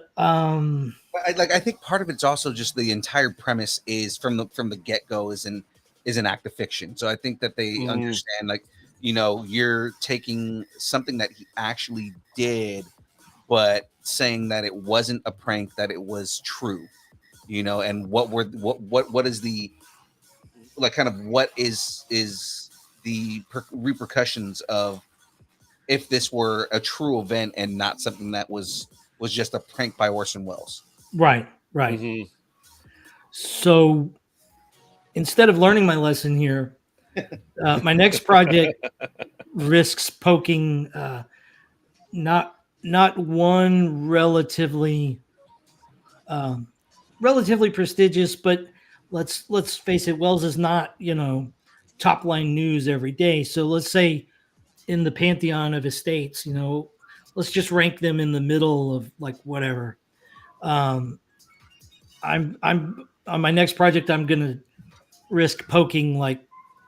think part of it's also just the entire premise is from the get-go is an act of fiction. So I think that they understand, like, you're taking something that he actually did, but saying that it wasn't a prank, that it was true, and what is the, like, kind of what is the repercussions of if this were a true event and not something that was just a prank by Orson Welles. Right. Mm-hmm. So instead of learning my lesson here, my next project risks poking not one relatively prestigious, but let's face it, Welles is not top line news every day. So let's say in the pantheon of estates, let's just rank them in the middle of like whatever. I'm on my next project. I'm gonna risk poking like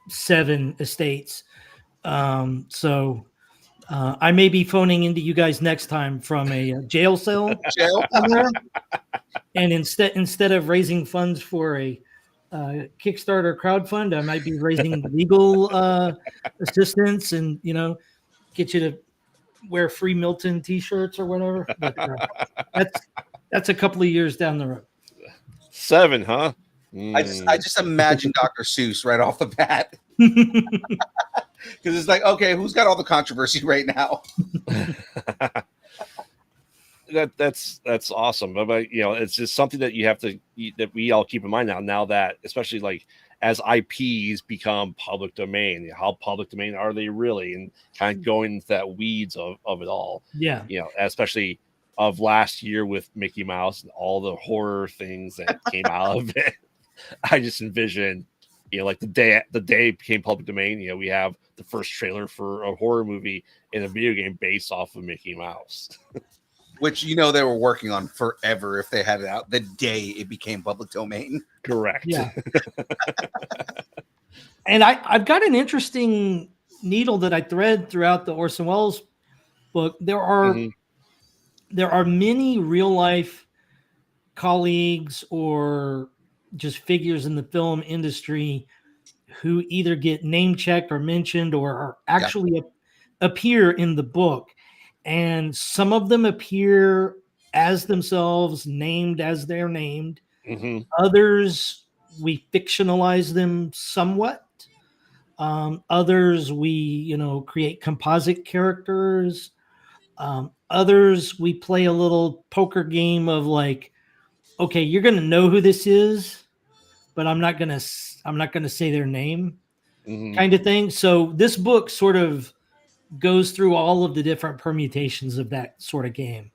7 estates. So I may be phoning into you guys next time from a jail cell Jail? somewhere, and instead of raising funds for a Kickstarter crowdfund, I might be raising legal assistance, and get you to wear free Milton T-shirts or whatever. But that's a couple of years down the road. 7, huh? I just imagine Dr. Seuss right off the bat. Because it's like, okay, who's got all the controversy right now? That's awesome. But it's just something that you have to that we all keep in mind now that especially like as IPs become public domain, how public domain are they really, and kind of going into that weeds of it all. Yeah. Especially of last year with Mickey Mouse and all the horror things that came out of it. I just envision, like the day it became public domain, we have the first trailer for a horror movie in a video game based off of Mickey Mouse. Which they were working on forever if they had it out the day it became public domain. Correct. Yeah. And I've got an interesting needle that I thread throughout the Orson Welles book. There are many real life colleagues or just figures in the film industry who either get name checked or mentioned or are actually appear in the book. And some of them appear as themselves, named as they're named. Mm-hmm. Others, we fictionalize them somewhat. Others, we, create composite characters. Others, we play a little poker game of like, okay, you're going to know who this is, but I'm not going to say their name, kind of thing. So this book sort of goes through all of the different permutations of that sort of game.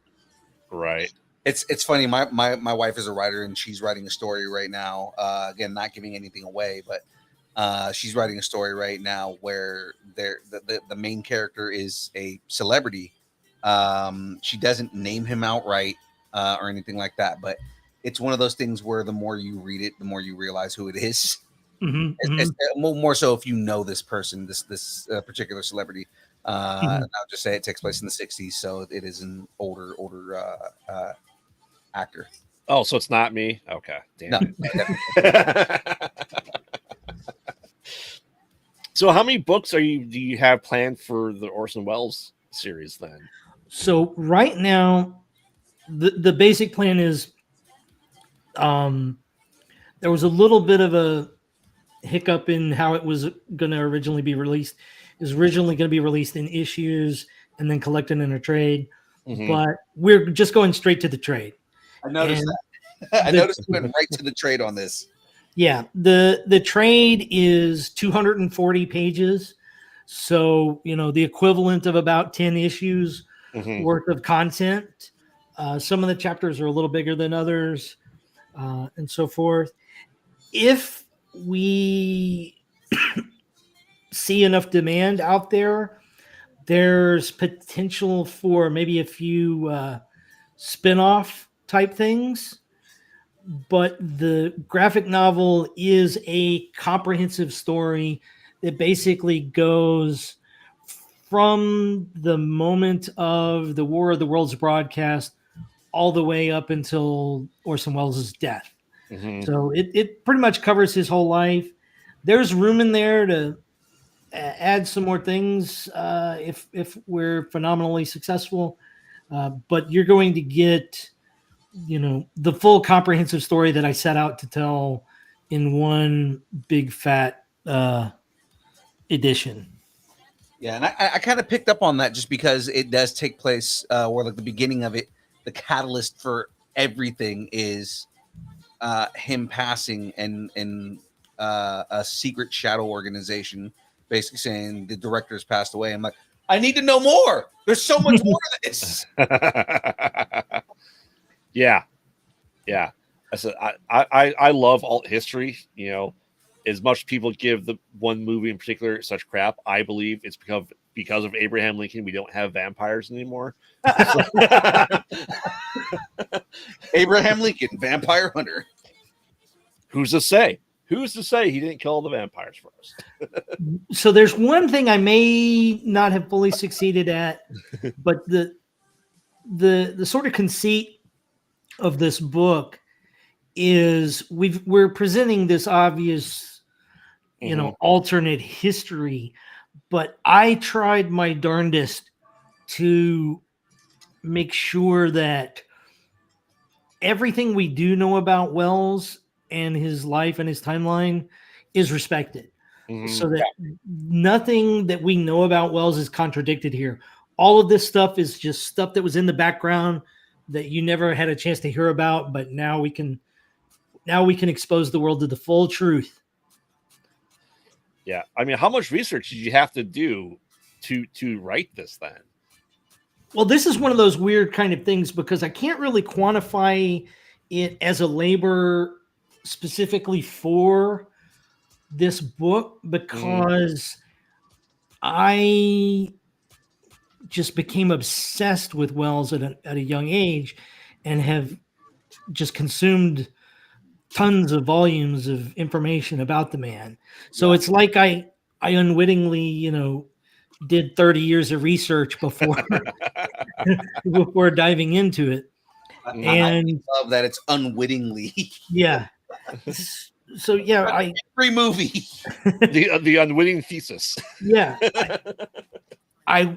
Right. It's funny. My wife is a writer, and she's writing a story right now. Again, not giving anything away, but she's writing a story right now where the main character is a celebrity. She doesn't name him outright or anything like that, but it's one of those things where the more you read it, the more you realize who it is. It's more so if you know this person, this particular celebrity. I'll just say it takes place in the 60s, so it is an older actor. Oh, so it's not me? Okay. Damn. No. So how many books do you have planned for the Orson Welles series then? So right now, the basic plan is there was a little bit of a hiccup in how it was going to originally be released. It was originally going to be released in issues and then collected in a trade, but we're just going straight to the trade. I noticed that. I noticed we went right to the trade on this. Yeah, the trade is 240 pages, so the equivalent of about 10 issues worth of content. Some of the chapters are a little bigger than others, and so forth. If we see enough demand out there, there's potential for maybe a few spin-off type things. But the graphic novel is a comprehensive story that basically goes from the moment of the War of the Worlds broadcast all the way up until Orson Welles' death. So it pretty much covers his whole life. There's room in there to add some more things if we're phenomenally successful. But you're going to get the full comprehensive story that I set out to tell in one big fat edition. Yeah, and I kind of picked up on that just because it does take place or like the beginning of it, the catalyst for everything is him passing and a secret shadow organization basically saying the director has passed away. I'm like, I need to know more. There's so much more to this. Yeah. I said I love alt history. As much people give the one movie in particular such crap, I believe it's because because of Abraham Lincoln, we don't have vampires anymore. Abraham Lincoln, vampire hunter. Who's to say? Who's to say he didn't kill all the vampires for us? So there's one thing I may not have fully succeeded at, but the sort of conceit of this book is we're presenting this obvious, alternate history, but I tried my darndest to make sure that everything we do know about Wells and his life and his timeline is respected. So that nothing that we know about Wells is contradicted here. All of this stuff is just stuff that was in the background that you never had a chance to hear about, but now we can expose the world to the full truth. Yeah. I mean, how much research did you have to do to write this then? Well, this is one of those weird kind of things because I can't really quantify it as a labor specifically for this book because I just became obsessed with Wells at a young age and have just consumed tons of volumes of information about the man. So it's like I unwittingly, did 30 years of research before before diving into it. And I love that it's unwittingly. Yeah. So yeah, every movie. the unwitting thesis. Yeah. I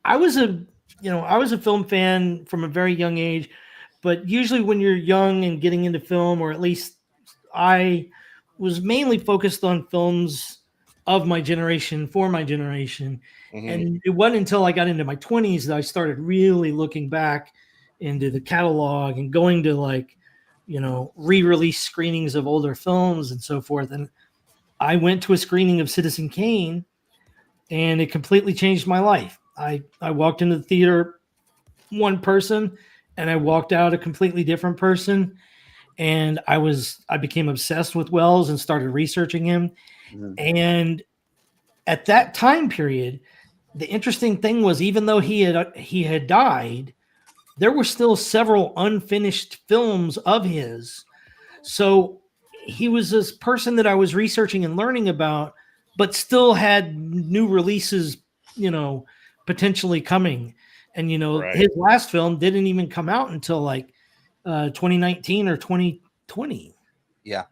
was a film fan from a very young age, but usually when you're young and getting into film, or at least I was mainly focused on films of my generation, for my generation. And it wasn't until I got into my 20s that I started really looking back into the catalog and going to re-release screenings of older films and so forth. And I went to a screening of Citizen Kane and it completely changed my life. I walked into the theater one person and I walked out a completely different person. And I became obsessed with Wells and started researching him. And at that time period, the interesting thing was, even though he had died, there were still several unfinished films of his. So he was this person that I was researching and learning about, but still had new releases, potentially coming. And, his last film didn't even come out until 2019 or 2020. Yeah.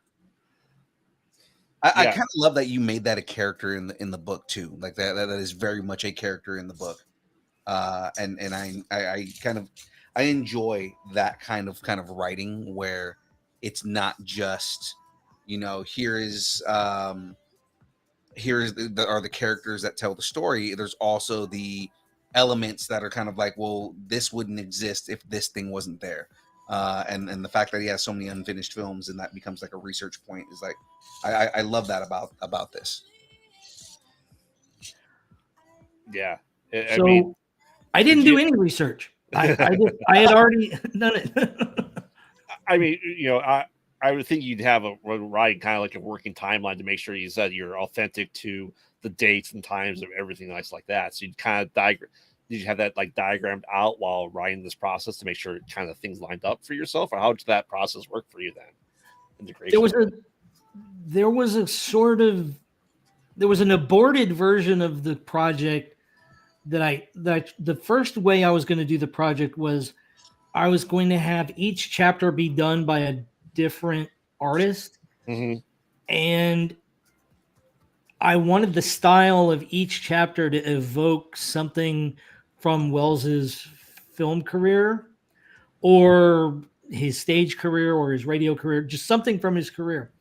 I kind of love that you made that a character in the book too. Like that is very much a character in the book. And I enjoy that kind of writing where it's not just, here are the characters that tell the story. There's also the elements that are kind of like, well, this wouldn't exist if this thing wasn't there. And the fact that he has so many unfinished films and that becomes like a research point is like, I love that about this. Yeah. I didn't do any research. I had already done it. I mean, I would think you'd have a writing kind of like a working timeline to make sure you said you're authentic to the dates and times of everything else like that. So you'd kind of did you have that diagrammed out while writing this process to make sure kind of things lined up for yourself, or how did that process work for you then? Integration. There was an aborted version of the project that the first way I was going to do the project was I was going to have each chapter be done by a different artist. And I wanted the style of each chapter to evoke something from Wells's film career or his stage career or his radio career, just something from his career.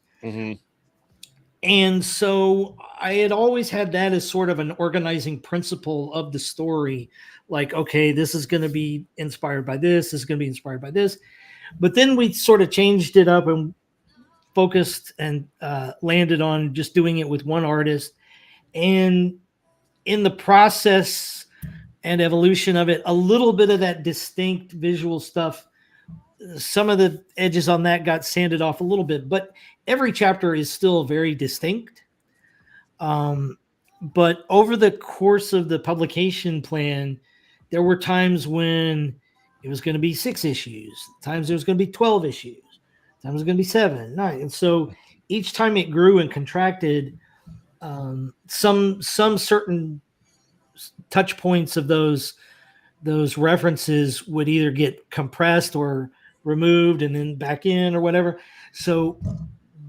And so I had always had that as sort of an organizing principle of the story. Like, okay, this is going to be inspired by this is going to be inspired by this. But then we sort of changed it up and focused and landed on just doing it with one artist. And in the process and evolution of it, a little bit of that distinct visual stuff, some of the edges on that got sanded off a little bit, but every chapter is still very distinct. but over the course of the publication plan, there were times when it was going to be 6 issues, times there was going to be 12 issues, times it was going to be 7, 9. And so each time it grew and contracted, some certain touch points of those references would either get compressed or removed and then back in or whatever. So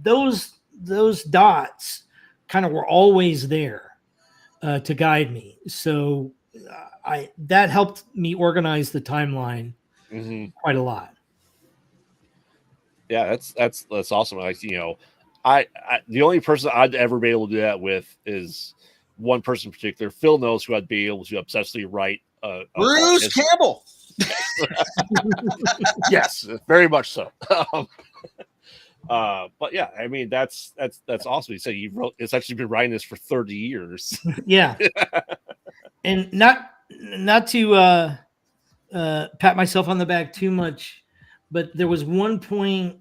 those dots kind of were always there to guide me. So that helped me organize the timeline quite a lot. Yeah, that's awesome. Like, I the only person I'd ever be able to do that with is one person in particular. Phil knows who I'd be able to obsessively write. Bruce Campbell. Yes, very much so. But yeah, I mean that's awesome. You said it's actually been writing this for 30 years. Yeah, and not to pat myself on the back too much, but there was one point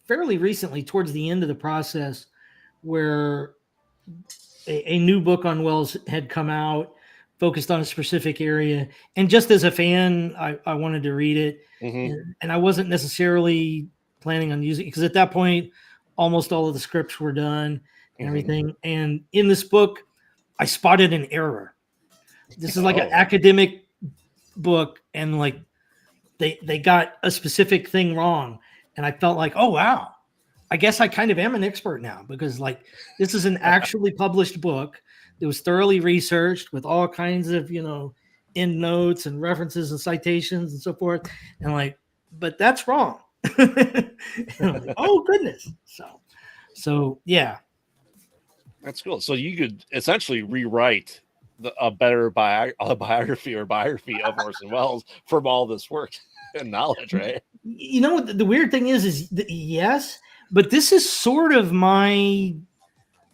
fairly recently towards the end of the process where a new book on Wells had come out, focused on a specific area. And just as a fan, I wanted to read it. And I wasn't necessarily planning on using it because at that point, almost all of the scripts were done and everything. And in this book, I spotted an error. This is like an academic book, and like they got a specific thing wrong. And I felt like, oh, wow, I guess I kind of am an expert now, because like this is an actually published book that was thoroughly researched with all kinds of, end notes and references and citations and so forth. And like, but that's wrong. And I'm like, oh, goodness. So yeah. That's cool. So you could essentially rewrite a better biography of Orson Welles from all this work and knowledge, right? The weird thing is yes, but this is sort of my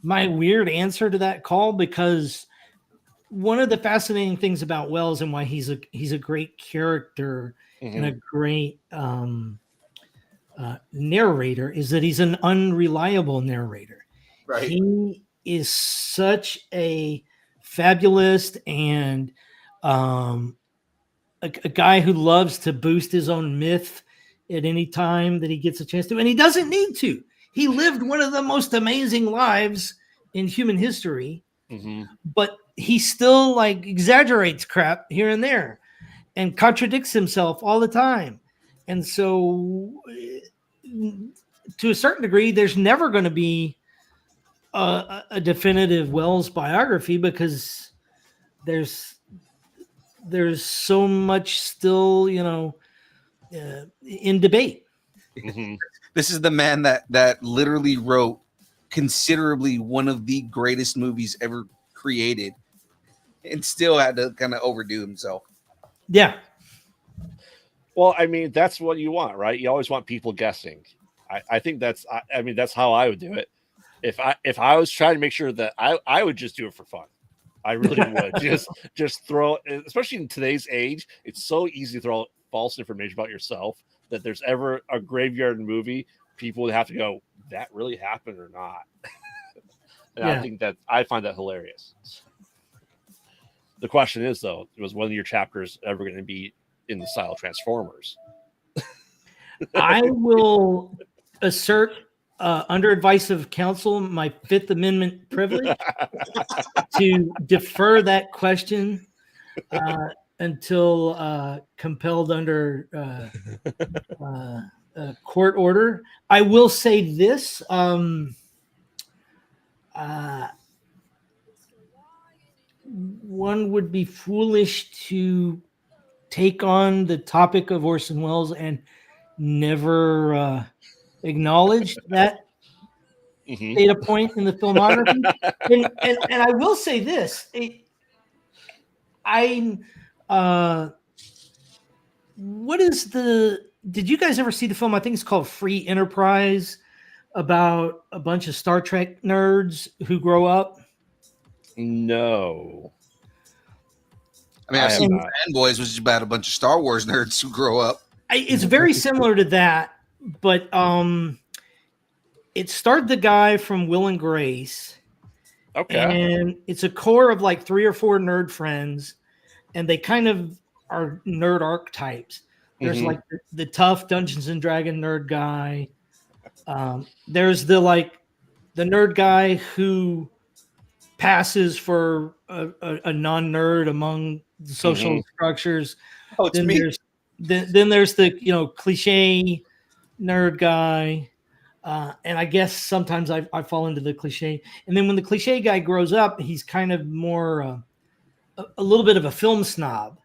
weird answer to that call, because one of the fascinating things about Welles and why he's a great character and a great narrator is that he's an unreliable narrator. Right. He is such a fabulist and a guy who loves to boost his own myth at any time that he gets a chance to, and he doesn't need to. He lived one of the most amazing lives in human history, but he still like exaggerates crap here and there and contradicts himself all the time. And so to a certain degree, there's never going to be a definitive Welles biography, because there's so much still, in debate. This is the man that literally wrote considerably one of the greatest movies ever created, and still had to kind of overdo himself. Yeah. Well, I mean, that's what you want, right? You always want people guessing. I think that's how I would do it. If I was trying to make sure that I would just do it for fun. I really would just throw, especially in today's age, it's so easy to throw false information about yourself that there's ever a graveyard movie, people would have to go, that really happened or not? And I think that I find that hilarious. The question is, though, was one of your chapters ever going to be in the style of Transformers? I will assert, under advice of counsel, my Fifth Amendment privilege to defer that question until compelled under court order. I will say this. One would be foolish to take on the topic of Orson Welles and never acknowledge that data point in the filmography. and I will say this. Did you guys ever see the film? I think it's called Free Enterprise, about a bunch of Star Trek nerds who grow up. No. I mean, I've seen Fanboys, which is about a bunch of Star Wars nerds who grow up. It's very similar to that, but it starred the guy from Will and Grace, Okay. and it's a core of like 3 or 4 nerd friends, and they kind of are nerd archetypes. There's Mhm. like the tough Dungeons and Dragon nerd guy. There's the nerd guy who passes for a non-nerd among the social Mhm. structures. Oh, it's Then me. there's the cliche nerd guy. And I guess sometimes I fall into the cliche. And then when the cliche guy grows up, he's kind of more a little bit of a film snob.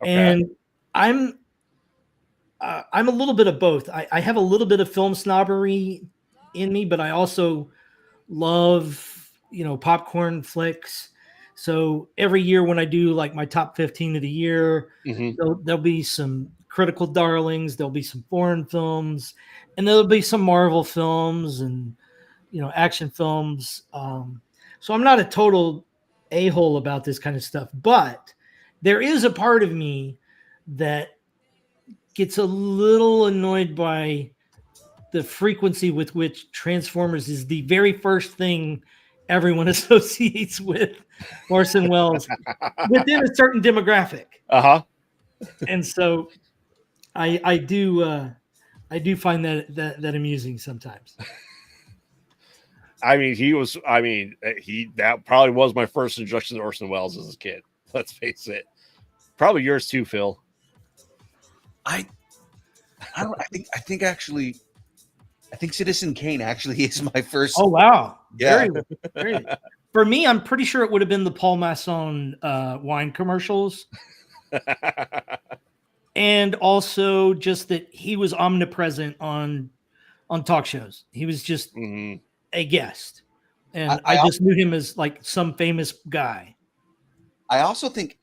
Okay. And I'm I'm a little bit of both. I have a little bit of film snobbery in me, but I also love popcorn flicks. So every year when I do like my top 15 of the year, Mhm. there'll be some critical darlings, there'll be some foreign films, and there'll be some Marvel films and action films. So I'm not a total a-hole about this kind of stuff, but there is a part of me that gets a little annoyed by the frequency with which Transformers is the very first thing everyone associates with Orson Welles within a certain demographic. Uh-huh. And so I do find that amusing sometimes. I mean, he that probably was my first introduction to Orson Welles as a kid. Let's face it. Probably yours too, Phil. I don't. I think Citizen Kane actually is my first. Oh wow. Yeah. Very. For me, I'm pretty sure it would have been the Paul Masson wine commercials. And also just that he was omnipresent on talk shows. He was just Mhm. a guest. And I I just knew him as like some famous guy. I also think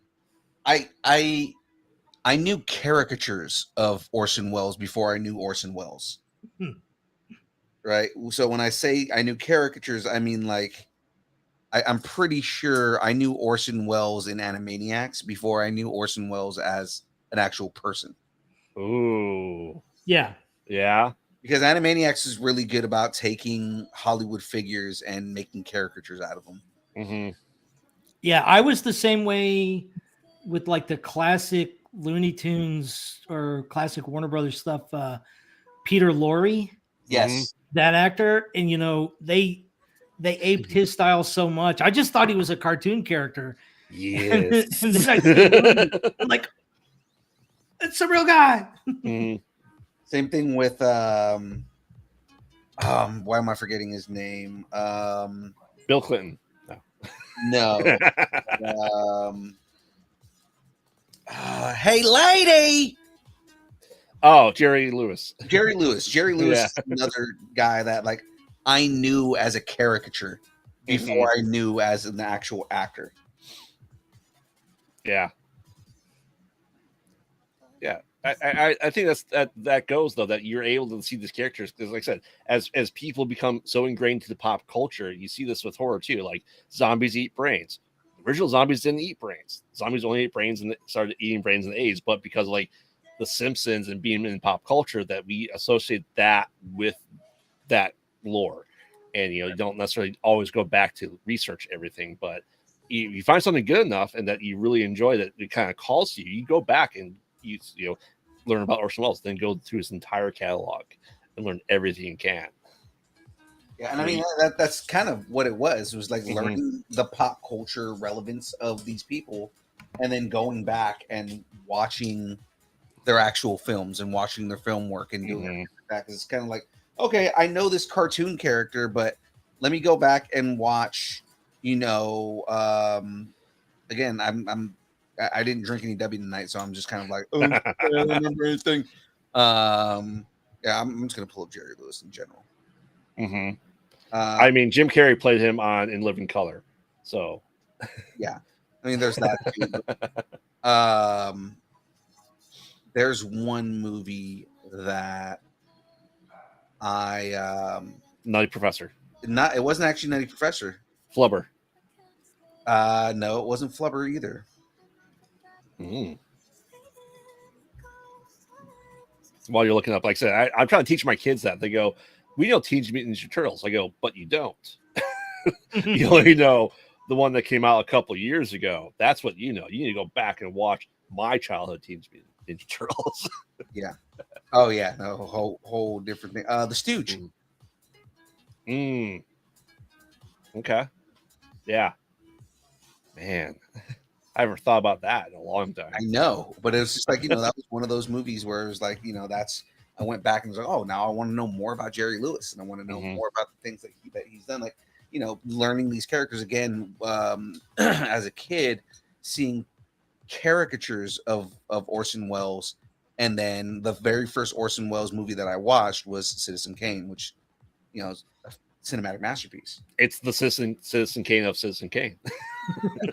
I knew caricatures of Orson Welles before I knew Orson Welles. Hmm. Right. So when I say I knew caricatures, I mean like I'm pretty sure I knew Orson Welles in Animaniacs before I knew Orson Welles as an actual person. Ooh. Yeah. Yeah. Because Animaniacs is really good about taking Hollywood figures and making caricatures out of them. Mhm. Yeah, I was the same way with like the classic Looney Tunes or classic Warner Brothers stuff. Peter Lorre, Yes. that actor, and they aped his style so much. I just thought he was a cartoon character. And then I see the movie, I'm like, it's a real guy. Mhm. Same thing with why am I forgetting his name? Bill Clinton. No. Hey lady. Oh, Jerry Lewis. Jerry Lewis. Jerry Lewis Yeah. is another guy that like I knew as a caricature before I knew as an actual actor. Yeah. Yeah. I think that goes though, that you're able to see these characters because, like I said, as people become so ingrained to the pop culture, you see this with horror too. Like zombies eat brains. The original zombies didn't eat brains. Zombies only ate brains and started eating brains in the 80s. But because like the Simpsons and being in pop culture, that we associate that with that lore, and you don't necessarily always go back to research everything, but you find something good enough and that you really enjoy that it kind of calls to you. You go back and you learn about Orson Welles, then go through his entire catalog and learn everything you can. Yeah, and I mean that's kind of what it was. It was like learning the pop culture relevance of these people, and then going back and watching their actual films and watching their film work and doing that. Because it's kind of like, okay, I know this cartoon character, but let me go back and watch. Again, I didn't drink any W tonight, so I'm just kind of like, oh, I don't remember anything. Yeah, I'm just gonna pull up Jerry Lewis in general. I mean, Jim Carrey played him on In Living Color, so yeah. I mean, there's that too. But, there's one movie that I Nutty Professor. It wasn't actually Nutty Professor. Flubber. No, it wasn't Flubber either. While you're looking up, like I said, I'm trying to teach my kids that. They go, we know Teenage Mutant Ninja Turtles. I go, but you don't. You only know the one that came out a couple years ago. That's what you know. You need to go back and watch my childhood Teenage Mutant Ninja Turtles. Yeah. Oh yeah. No, whole different thing. The Stooge. Okay. Yeah. Man, I never thought about that in a long time. I know, but it was just like, that was one of those movies where it was like, I went back and was like, oh, now I want to know more about Jerry Lewis, and I want to know more about the things that he's done. Like, learning these characters again, as a kid, seeing caricatures of Orson Welles, and then the very first Orson Welles movie that I watched was Citizen Kane, which, is a cinematic masterpiece. It's the Citizen Kane of Citizen Kane.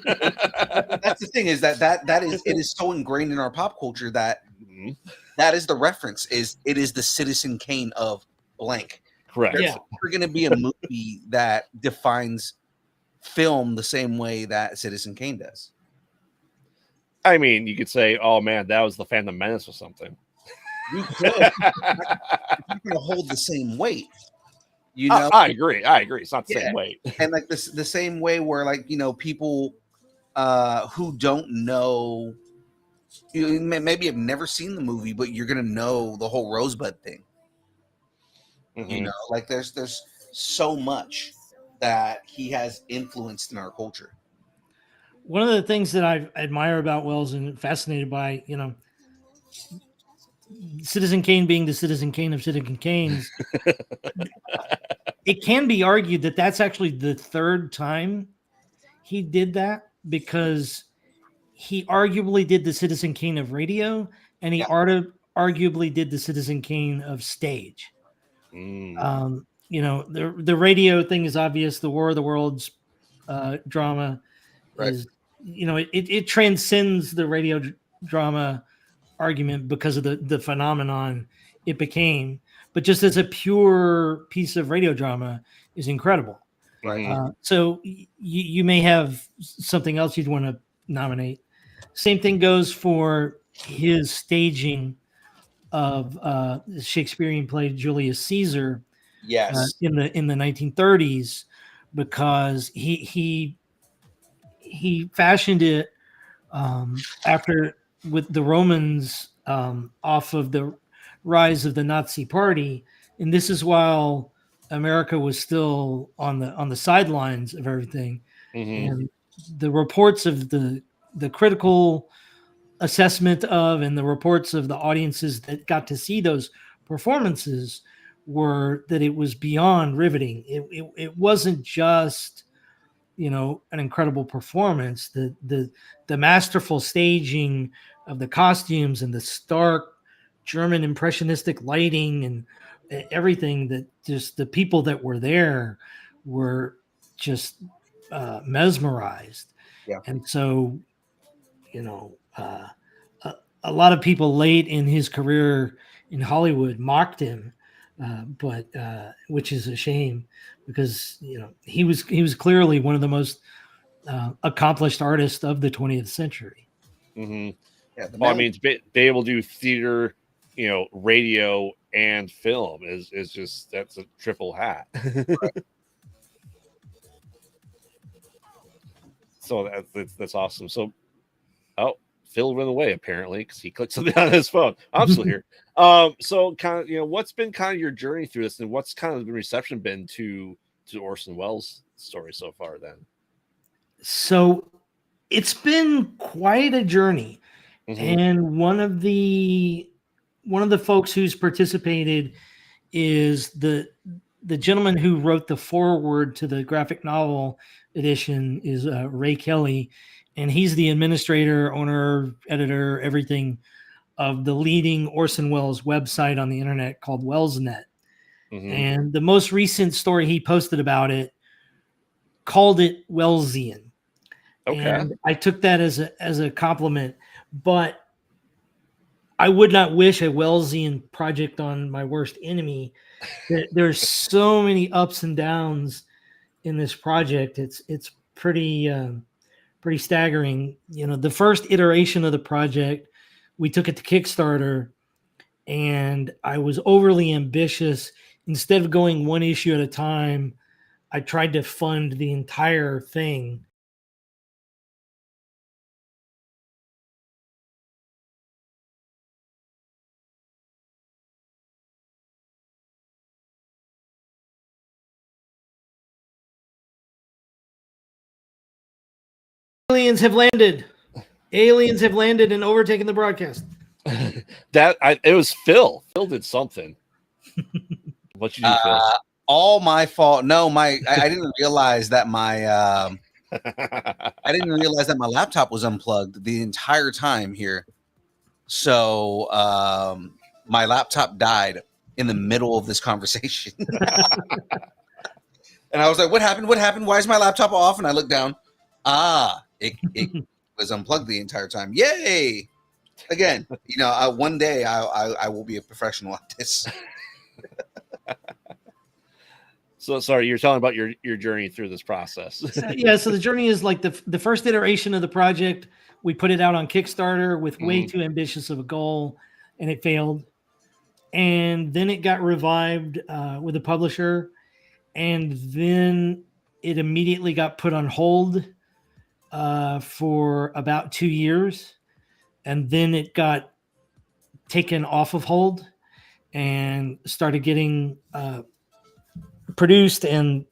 That's the thing, is that is, it is so ingrained in our pop culture that that is the reference, is it is the Citizen Kane of blank. Correct. There's never going to be a movie that defines film the same way that Citizen Kane does. I mean, you could say, oh man, that was the Phantom Menace or something. You could. It's not going to hold the same weight. I agree. It's not the same weight. And like the same way where, like, people who don't know, maybe have never seen the movie, but you're going to know the whole Rosebud thing. Like there's so much that he has influenced in our culture. One of the things that I admire about Welles and fascinated by, Citizen Kane being the Citizen Kane of Citizen Kanes, it can be argued that that's actually the third time he did that, because he arguably did the Citizen Kane of radio, and he arguably did the Citizen Kane of stage. The radio thing is obvious. The War of the Worlds drama is, it transcends the radio drama argument because of the phenomenon it became. But just as a pure piece of radio drama is incredible. Right. So you may have something else you'd want to nominate. Same thing goes for his staging of the Shakespearean play Julius Caesar. Yes. In the 1930s, because he fashioned it after, with the Romans off of the rise of the Nazi Party, and this is while America was still on the sidelines of everything. And the reports of the critical assessment of, and the reports of the audiences that got to see those performances were that it was beyond riveting. It wasn't just, an incredible performance. The masterful staging of the costumes and the stark German impressionistic lighting and everything, that just the people that were there were just mesmerized. Yeah. And so, a lot of people late in his career in Hollywood mocked him, but which is a shame, because he was clearly one of the most accomplished artists of the 20th century. Yeah, I mean, to be able to do theater, radio and film is just, that's a triple hat. Right. So that's awesome. So, Phil went away apparently because he clicked something on his phone. I'm still here. So kind of, what's been kind of your journey through this, and what's kind of the reception been to Orson Welles' story so far then? So it's been quite a journey. And one of the folks who's participated is the gentleman who wrote the foreword to the graphic novel edition is Ray Kelly, and he's the administrator, owner, editor, everything of the leading Orson Welles website on the internet called WellsNet. And the most recent story he posted about it called it Wellesian. Okay. And I took that as a compliment, but I would not wish a Wellesian project on my worst enemy. There's so many ups and downs in this project. It's pretty staggering. The first iteration of the project, we took it to Kickstarter, and I was overly ambitious. Instead of going one issue at a time, I tried to fund the entire thing. Aliens have landed. Aliens have landed and overtaken the broadcast. It was Phil. Phil did something. What you do, Phil? All my fault. No, I didn't realize that my laptop was unplugged the entire time here. So my laptop died in the middle of this conversation. And I was like, what happened? What happened? Why is my laptop off? And I looked down. It was unplugged the entire time. Yay! Again, one day I will be a professional at this. So sorry, you're telling about your journey through this process. So the journey is like the first iteration of the project. We put it out on Kickstarter with way too ambitious of a goal, and it failed. And then it got revived with a publisher, and then it immediately got put on hold for about 2 years, and then it got taken off of hold and started getting produced, and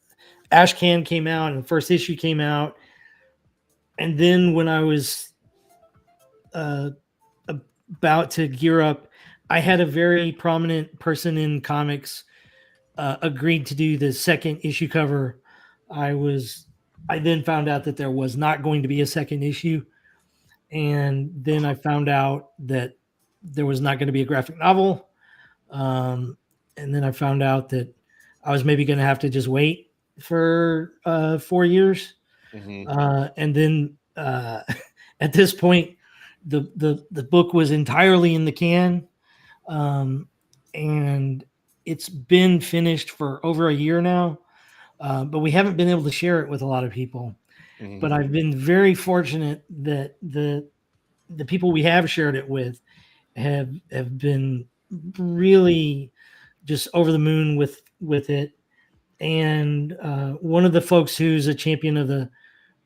Ashcan came out and the first issue came out. And then when I was about to gear up, I had a very prominent person in comics agreed to do the second issue cover. I then found out that there was not going to be a second issue. And then I found out that there was not going to be a graphic novel. And then I found out that I was maybe going to have to just wait for 4 years. And then at this point, the book was entirely in the can. And it's been finished for over a year now. But we haven't been able to share it with a lot of people. But I've been very fortunate that the people we have shared it with have been really just over the moon with it. And one of the folks who's a champion of the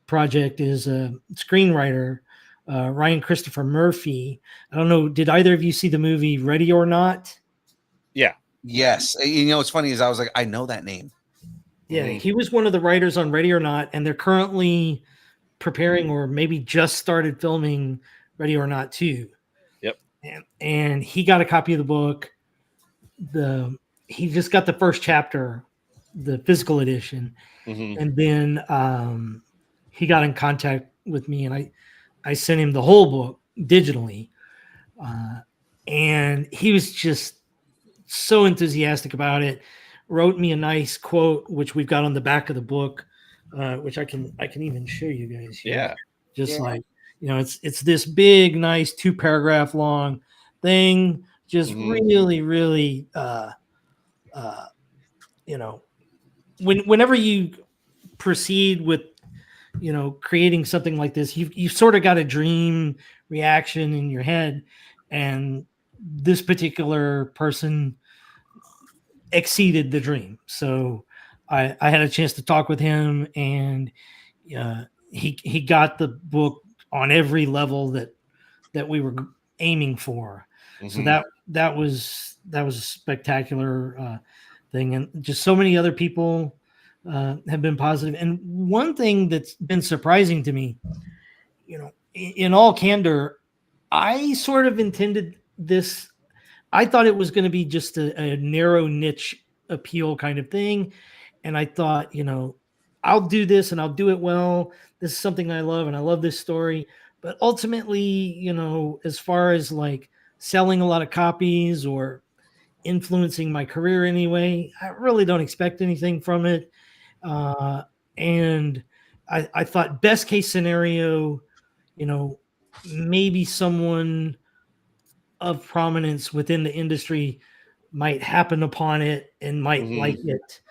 project is a screenwriter, Ryan Christopher Murphy. I don't know, did either of you see the movie Ready or Not? Yeah. Yes. What's funny is I was like, I know that name. Yeah, he was one of the writers on Ready or Not, and they're currently preparing or maybe just started filming Ready or Not 2. Yep. And he got a copy of the book. He just got the first chapter, the physical edition. And then he got in contact with me, and I sent him the whole book digitally. And he was just so enthusiastic about it. Wrote me a nice quote, which we've got on the back of the book, which I can even show you guys here. Yeah. Like, it's this big, nice 2-paragraph long thing. Just really, really, whenever you proceed with, creating something like this, you've sort of got a dream reaction in your head, and this particular person exceeded the dream. So I had a chance to talk with him, and he got the book on every level that we were aiming for. So that was a spectacular thing, and just so many other people have been positive. And one thing that's been surprising to me, in all candor, I sort of intended this. I thought it was going to be just a narrow niche appeal kind of thing. And I thought, I'll do this and I'll do it well. This is something I love, and I love this story. But ultimately, as far as like selling a lot of copies or influencing my career anyway, I really don't expect anything from it. And I thought best case scenario, maybe someone of prominence within the industry might happen upon it and might like it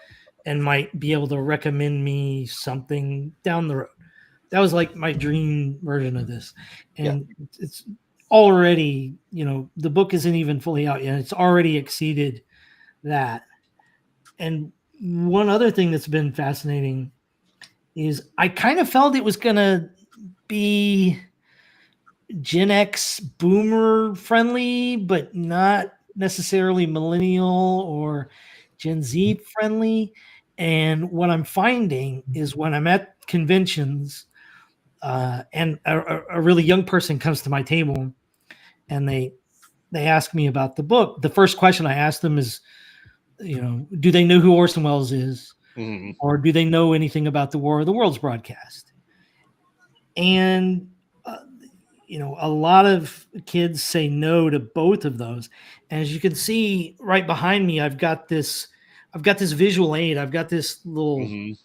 and might be able to recommend me something down the road. That was like my dream version of this. And it's already, the book isn't even fully out yet. It's already exceeded that. And one other thing that's been fascinating is I kind of felt it was going to be Gen X boomer friendly, but not necessarily millennial or Gen Z friendly. And what I'm finding is when I'm at conventions and a really young person comes to my table and they ask me about the book, the first question I ask them is, do they know who Orson Welles is? Mm-hmm. Or do they know anything about the War of the Worlds broadcast? And a lot of kids say no to both of those. And as you can see right behind me, I've got this visual aid. I've got this little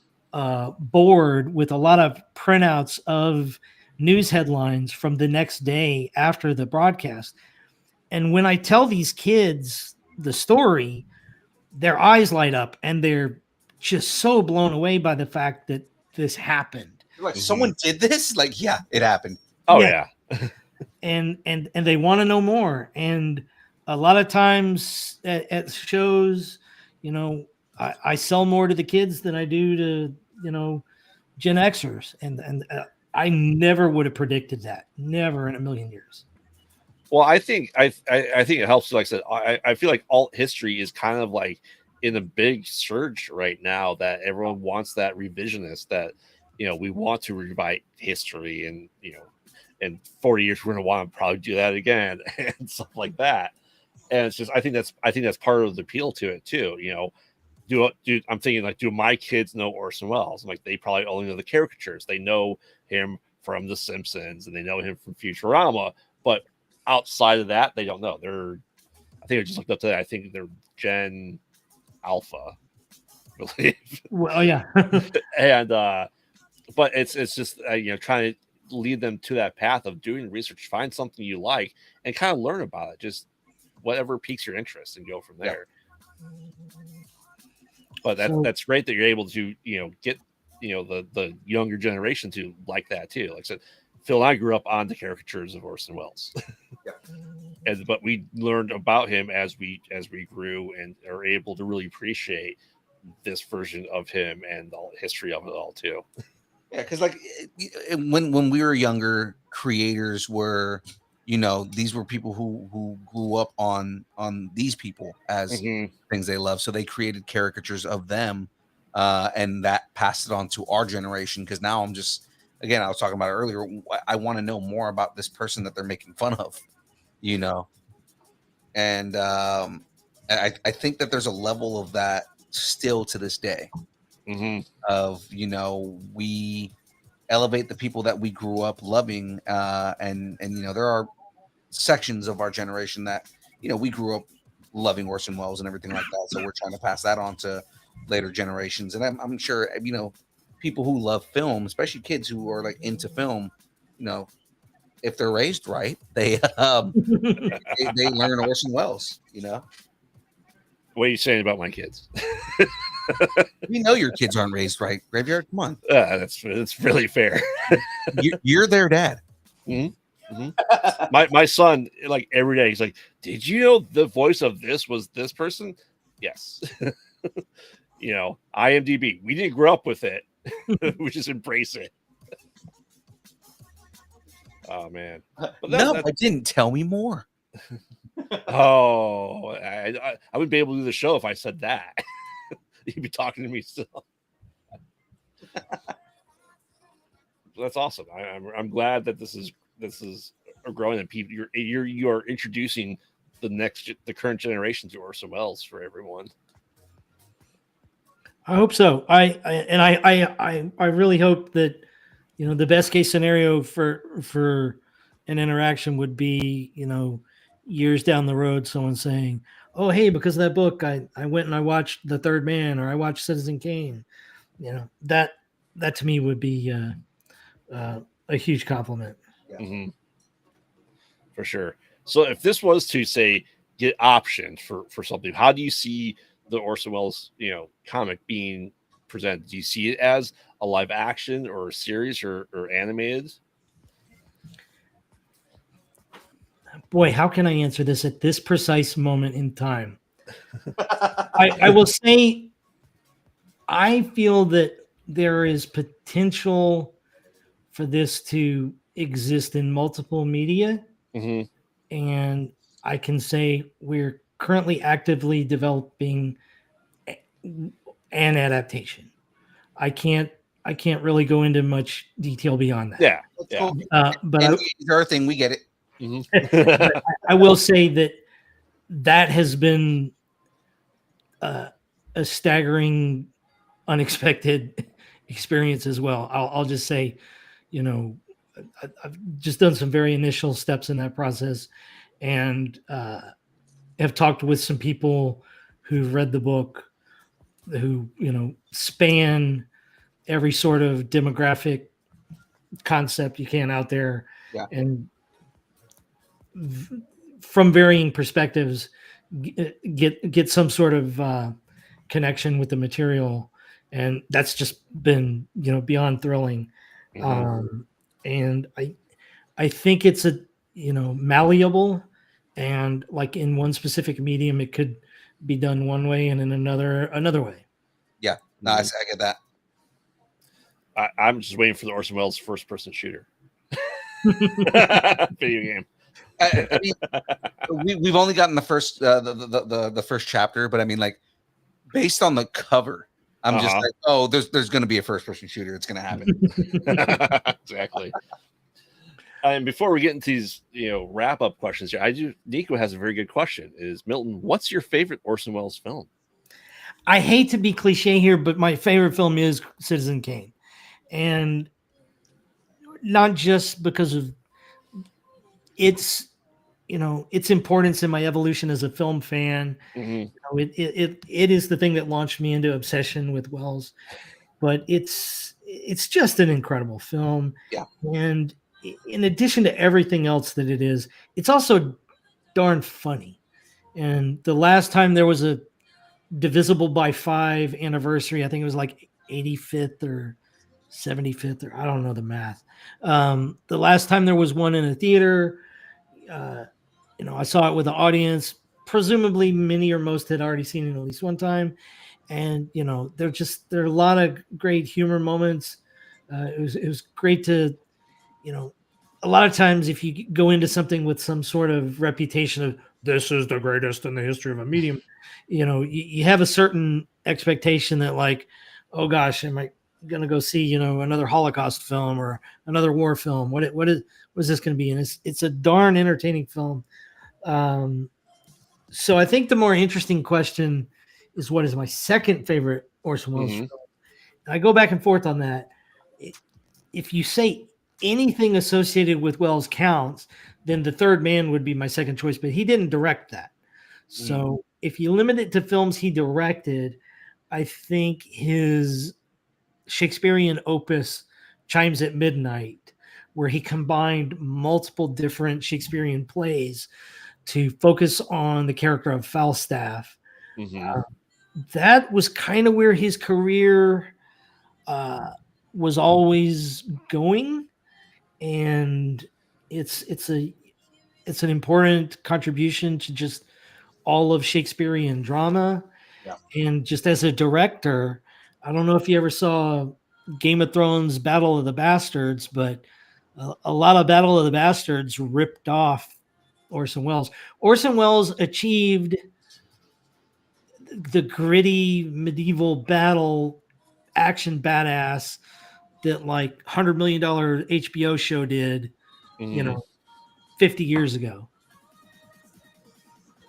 board with a lot of printouts of news headlines from the next day after the broadcast. And when I tell these kids the story, their eyes light up and they're just so blown away by the fact that this happened. You're like, someone did this? Like, yeah, it happened. Oh yeah. and they want to know more. And a lot of times at shows, I sell more to the kids than I do to, Gen Xers. And I never would have predicted that. Never in a million years. Well, I think it helps. Like I said, I feel like alt history is kind of like in a big surge right now that everyone wants that revisionist, that we want to rewrite history, and in 40 years we're going to want to probably do that again and stuff like that. And it's just I think that's part of the appeal to it too. I'm thinking, like, do my kids know Orson Welles? Like, they probably only know the caricatures. They know him from The Simpsons and they know him from Futurama, but outside of that, they don't know. I think I just looked up to that. I think they're Gen Alpha, I believe. Well, yeah. And but it's just trying to lead them to that path of doing research, find something you like, and kind of learn about it. Just whatever piques your interest, and go from there. Yeah. But that's great that you're able to get the younger generation to like that too. Like I said, Phil and I grew up on the caricatures of Orson Welles. Yeah. But we learned about him as we grew and are able to really appreciate this version of him and the history of it all too. Yeah, because like when we were younger, creators were, these were people who grew up on these people as things they love. So they created caricatures of them, and that passed it on to our generation. Because now I'm just, again, I was talking about it earlier, I want to know more about this person that they're making fun of, and I think that there's a level of that still to this day. Of we elevate the people that we grew up loving, and there are sections of our generation that we grew up loving Orson Welles and everything like that, so we're trying to pass that on to later generations. And I'm sure people who love film, especially kids who are like into film, if they're raised right, they they learn Orson Welles. What are you saying about my kids? We know your kids aren't raised right, Graveyard. Come on, that's really fair. You're their dad. My son, like, every day, he's like, "Did you know the voice of this was this person?" Yes. IMDb. We didn't grow up with it. We just embrace it. Oh man! I didn't. Tell me more. Oh, I wouldn't be able to do the show if I said that. You'd be talking to me still. That's awesome. I'm glad that this is growing, and people you're introducing the current generation to Orson Welles for everyone. I hope so. I really hope that the best case scenario for an interaction would be years down the road, someone saying, "Oh, hey, because of that book, I went and I watched The Third Man, or I watched Citizen Kane." That to me would be a huge compliment. Yeah. For sure. So if this was to say get optioned for something, how do you see the Orson Welles comic being presented? Do you see it as a live action or a series or animated? Boy, how can I answer this at this precise moment in time? I will say I feel that there is potential for this to exist in multiple media, Hmm. and I can say we're currently actively developing an adaptation. I can't really go into much detail beyond that. Yeah. Let's Yeah. go. But And it's our thing. We get it. Mhm. I will say that that has been a staggering, unexpected experience as well. I'll just say, you know, I've just done some very initial steps in that process, and have talked with some people who've read the book, who span every sort of demographic concept you can out there, Yeah. and from varying perspectives get some sort of connection with the material, and that's just been beyond thrilling. Mhm. And I think it's a malleable, and like in one specific medium it could be done one way and in another way. Yeah. Nice. I get that. I'm just waiting for the Orson Welles first person shooter video game. I mean, we've only gotten the first the first chapter, but I mean, like, based on the cover, I'm just like, oh, there's going to be a first person shooter. It's going to happen. Exactly. And before we get into these, wrap up questions here, Nico has a very good question. Is Milton, what's your favorite Orson Welles film? I hate to be cliche here, but my favorite film is Citizen Kane, and not just because of its its importance in my evolution as a film fan. Mm-hmm. It is the thing that launched me into obsession with Welles, but it's just an incredible film. Yeah. And in addition to everything else that it is, it's also darn funny. And the last time there was a divisible by 5 anniversary, I think it was like 85th or 75th, or I don't know the math. The last time there was one in a theater, I saw it with an audience. Presumably, many or most had already seen it at least one time, and there are a lot of great humor moments. It was great to, a lot of times if you go into something with some sort of reputation of this is the greatest in the history of a medium, you have a certain expectation that, like, oh gosh, am I going to go see another Holocaust film or another war film? What is this going to be? And it's a darn entertaining film. So I think the more interesting question is, what is my second favorite Orson Welles film? And I go back and forth on that. If you say anything associated with Welles counts, then The Third Man would be my second choice, but he didn't direct that. So if you limit it to films he directed, I think his Shakespearean opus Chimes at Midnight, where he combined multiple different Shakespearean plays to focus on the character of Falstaff. That was kind of where his career was always going, and it's an important contribution to just all of Shakespearean drama. Yeah. And just as a director, I don't know if you ever saw Game of Thrones Battle of the Bastards, but a lot of Battle of the Bastards ripped off Orson Welles. Orson Welles achieved the gritty medieval battle action badass that like $100 million HBO show did, 50 years ago.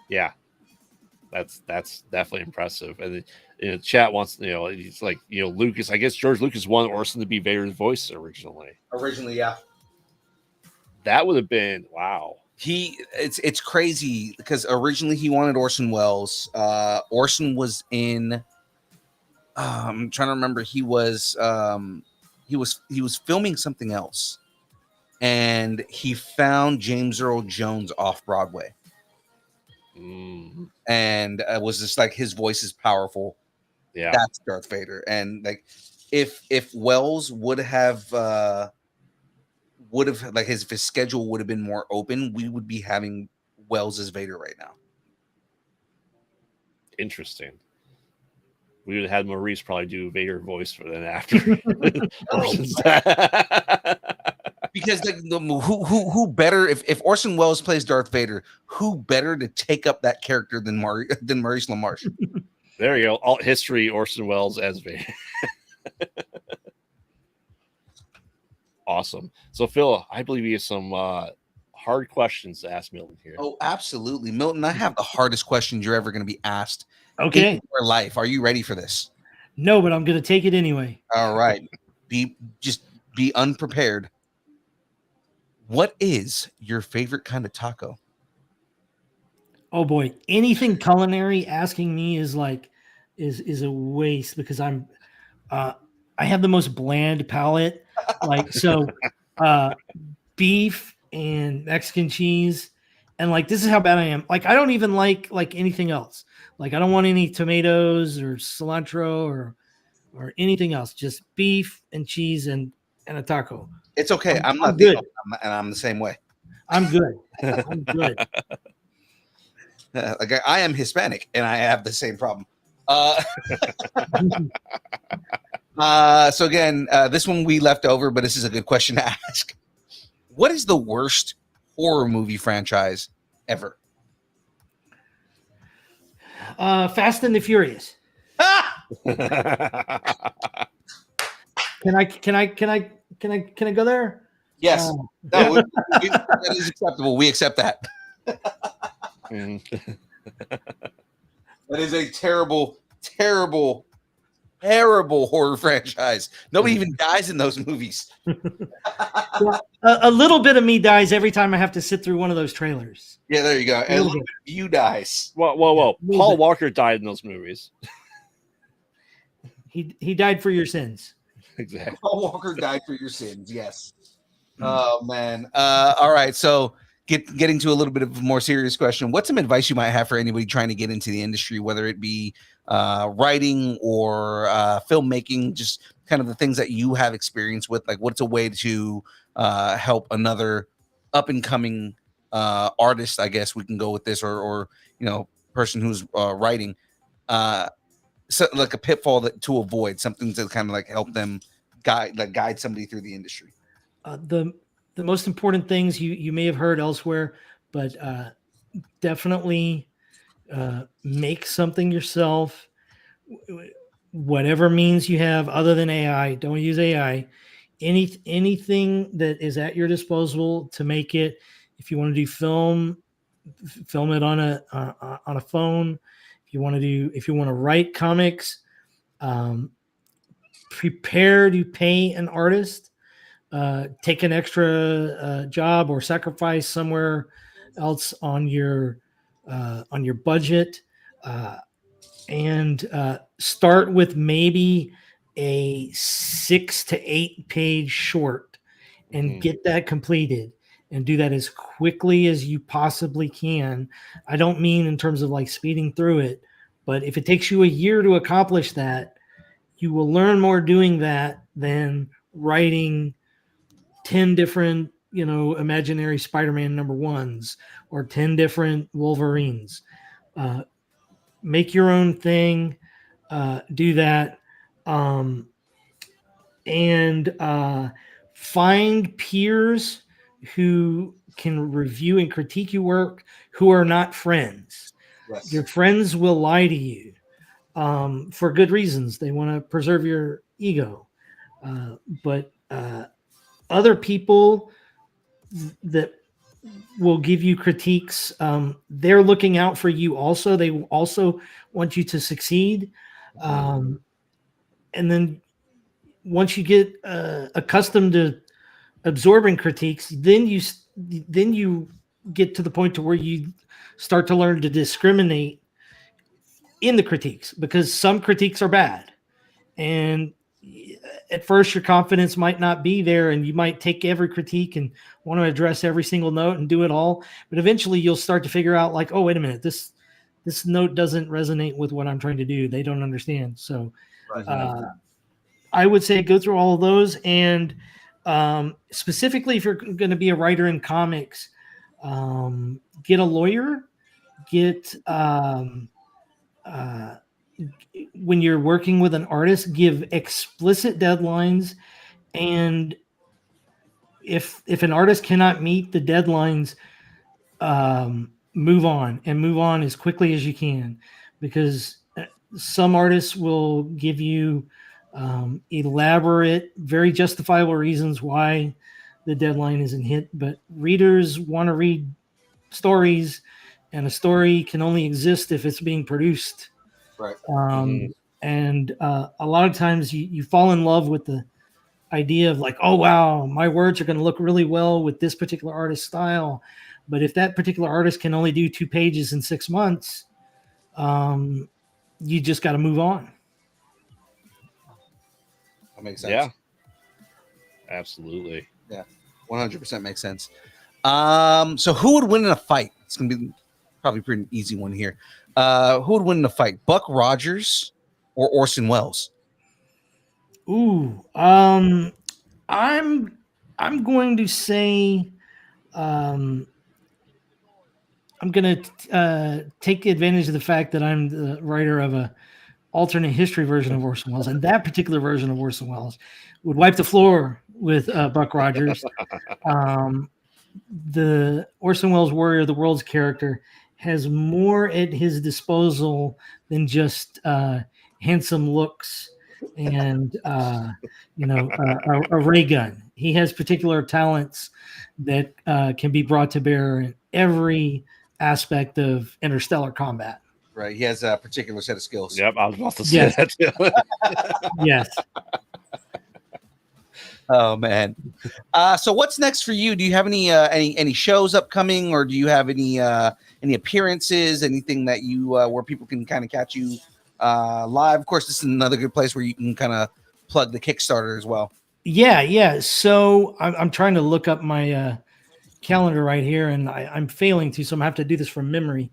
Yeah, that's definitely impressive. And the chat wants, he's like, Lucas. I guess George Lucas wanted Orson to be Vader's voice originally. Yeah. That would have been wow. It's crazy because originally he wanted Orson Welles. Orson was in. I'm trying to remember. He was filming something else, and he found James Earl Jones off Broadway, and it was just like, his voice is powerful. Yeah, that's Darth Vader. And like, if Welles would have like his schedule would have been more open, we would be having Welles as Vader right now. Interesting. We would have had Maurice probably do Vader voice for then after. Orson's dead. Because who better if Orson Welles plays Darth Vader, who better to take up that character than Maurice LaMarche? There you go. Alt history Orson Welles as Vader. Awesome. So Phil, I believe you have some hard questions to ask Milton here. Oh, absolutely, Milton. I have the hardest questions you're ever going to be asked Okay. in your life. Are you ready for this? No, but I'm going to take it anyway. All right. Be unprepared. What is your favorite kind of taco? Oh boy, anything culinary asking me is like is a waste because I have the most bland palate. Like so beef and Mexican cheese, and like this is how bad I am. Like I don't even like anything else. Like I don't want any tomatoes or cilantro or anything else. Just beef and cheese and a taco. It's okay. I'm not good. And I'm the same way. I'm good. I'm good. Like I am Hispanic and I have the same problem. So again, this one we left over, but this is a good question to ask. What is the worst horror movie franchise ever? Fast and the Furious. Can I go there? Yes. No, that is acceptable. We accept that. That is a terrible, terrible, terrible horror franchise. Nobody even dies in those movies. A little bit of me dies every time I have to sit through one of those trailers. Yeah, there you go. And a little bit of you dies. Whoa. Paul Walker died in those movies. He died for your sins. Exactly. Paul Walker died for your sins. Yes. Oh man. All right. So getting to a little bit of a more serious question. What's some advice you might have for anybody trying to get into the industry, whether it be writing or filmmaking, just kind of the things that you have experience with? Like, what's a way to help another up and coming artist? I guess we can go with this, or person who's writing. So like a pitfall to avoid, something to kind of like help them guide somebody through the industry. The most important things you may have heard elsewhere, but definitely make something yourself, whatever means you have other than AI. Don't use AI. Anything that is at your disposal to make it. If you want to do film it on a phone. If you want to write comics, prepare to pay an artist. Take an extra job or sacrifice somewhere else on your budget, and start with maybe a 6 to 8 page short and get that completed, and do that as quickly as you possibly can. I don't mean in terms of like speeding through it, but if it takes you a year to accomplish that, you will learn more doing that than writing 10 different, imaginary Spider-Man #1s or 10 different Wolverines. Make your own thing, do that. And find peers who can review and critique your work who are not friends. Yes. Your friends will lie to you for good reasons. They want to preserve your ego. But other people that will give you critiques, they're looking out for you also. They also want you to succeed. And then once you get accustomed to absorbing critiques, then you get to the point to where you start to learn to discriminate in the critiques, because some critiques are bad. And at first your confidence might not be there, and you might take every critique and want to address every single note and do it all. But eventually you'll start to figure out like, oh, wait a minute, this note doesn't resonate with what I'm trying to do. They don't understand. So I would say go through all of those. And specifically, if you're going to be a writer in comics, get a lawyer, get when you're working with an artist, give explicit deadlines, and if an artist cannot meet the deadlines, move on as quickly as you can, because some artists will give you elaborate, very justifiable reasons why the deadline isn't hit, but readers want to read stories, and a story can only exist if it's being produced. Right. And a lot of times you fall in love with the idea of like, oh wow, my words are going to look really well with this particular artist style. But if that particular artist can only do 2 pages in 6 months, you just got to move on. That makes sense. Yeah. Absolutely. Yeah. 100% makes sense. So who would win in a fight? It's gonna be probably a pretty easy one here. Who would win in a fight? Buck Rogers or Orson Welles? Ooh, I'm going to say, I'm going to take advantage of the fact that I'm the writer of a alternate history version of Orson Welles, and that particular version of Orson Welles would wipe the floor with Buck Rogers. The Orson Welles Warrior of the Worlds character has more at his disposal than just handsome looks and a ray gun. He has particular talents that can be brought to bear in every aspect of interstellar combat. Right. He has a particular set of skills. Yep, I was about to say that too. Yes. Oh man. So what's next for you? Do you have any shows upcoming, or do you have any appearances, anything that you where people can kind of catch you live? Of course, this is another good place where you can kind of plug the Kickstarter as well. Yeah. So I'm trying to look up my calendar right here, and I'm failing to, so I'm gonna have to do this from memory.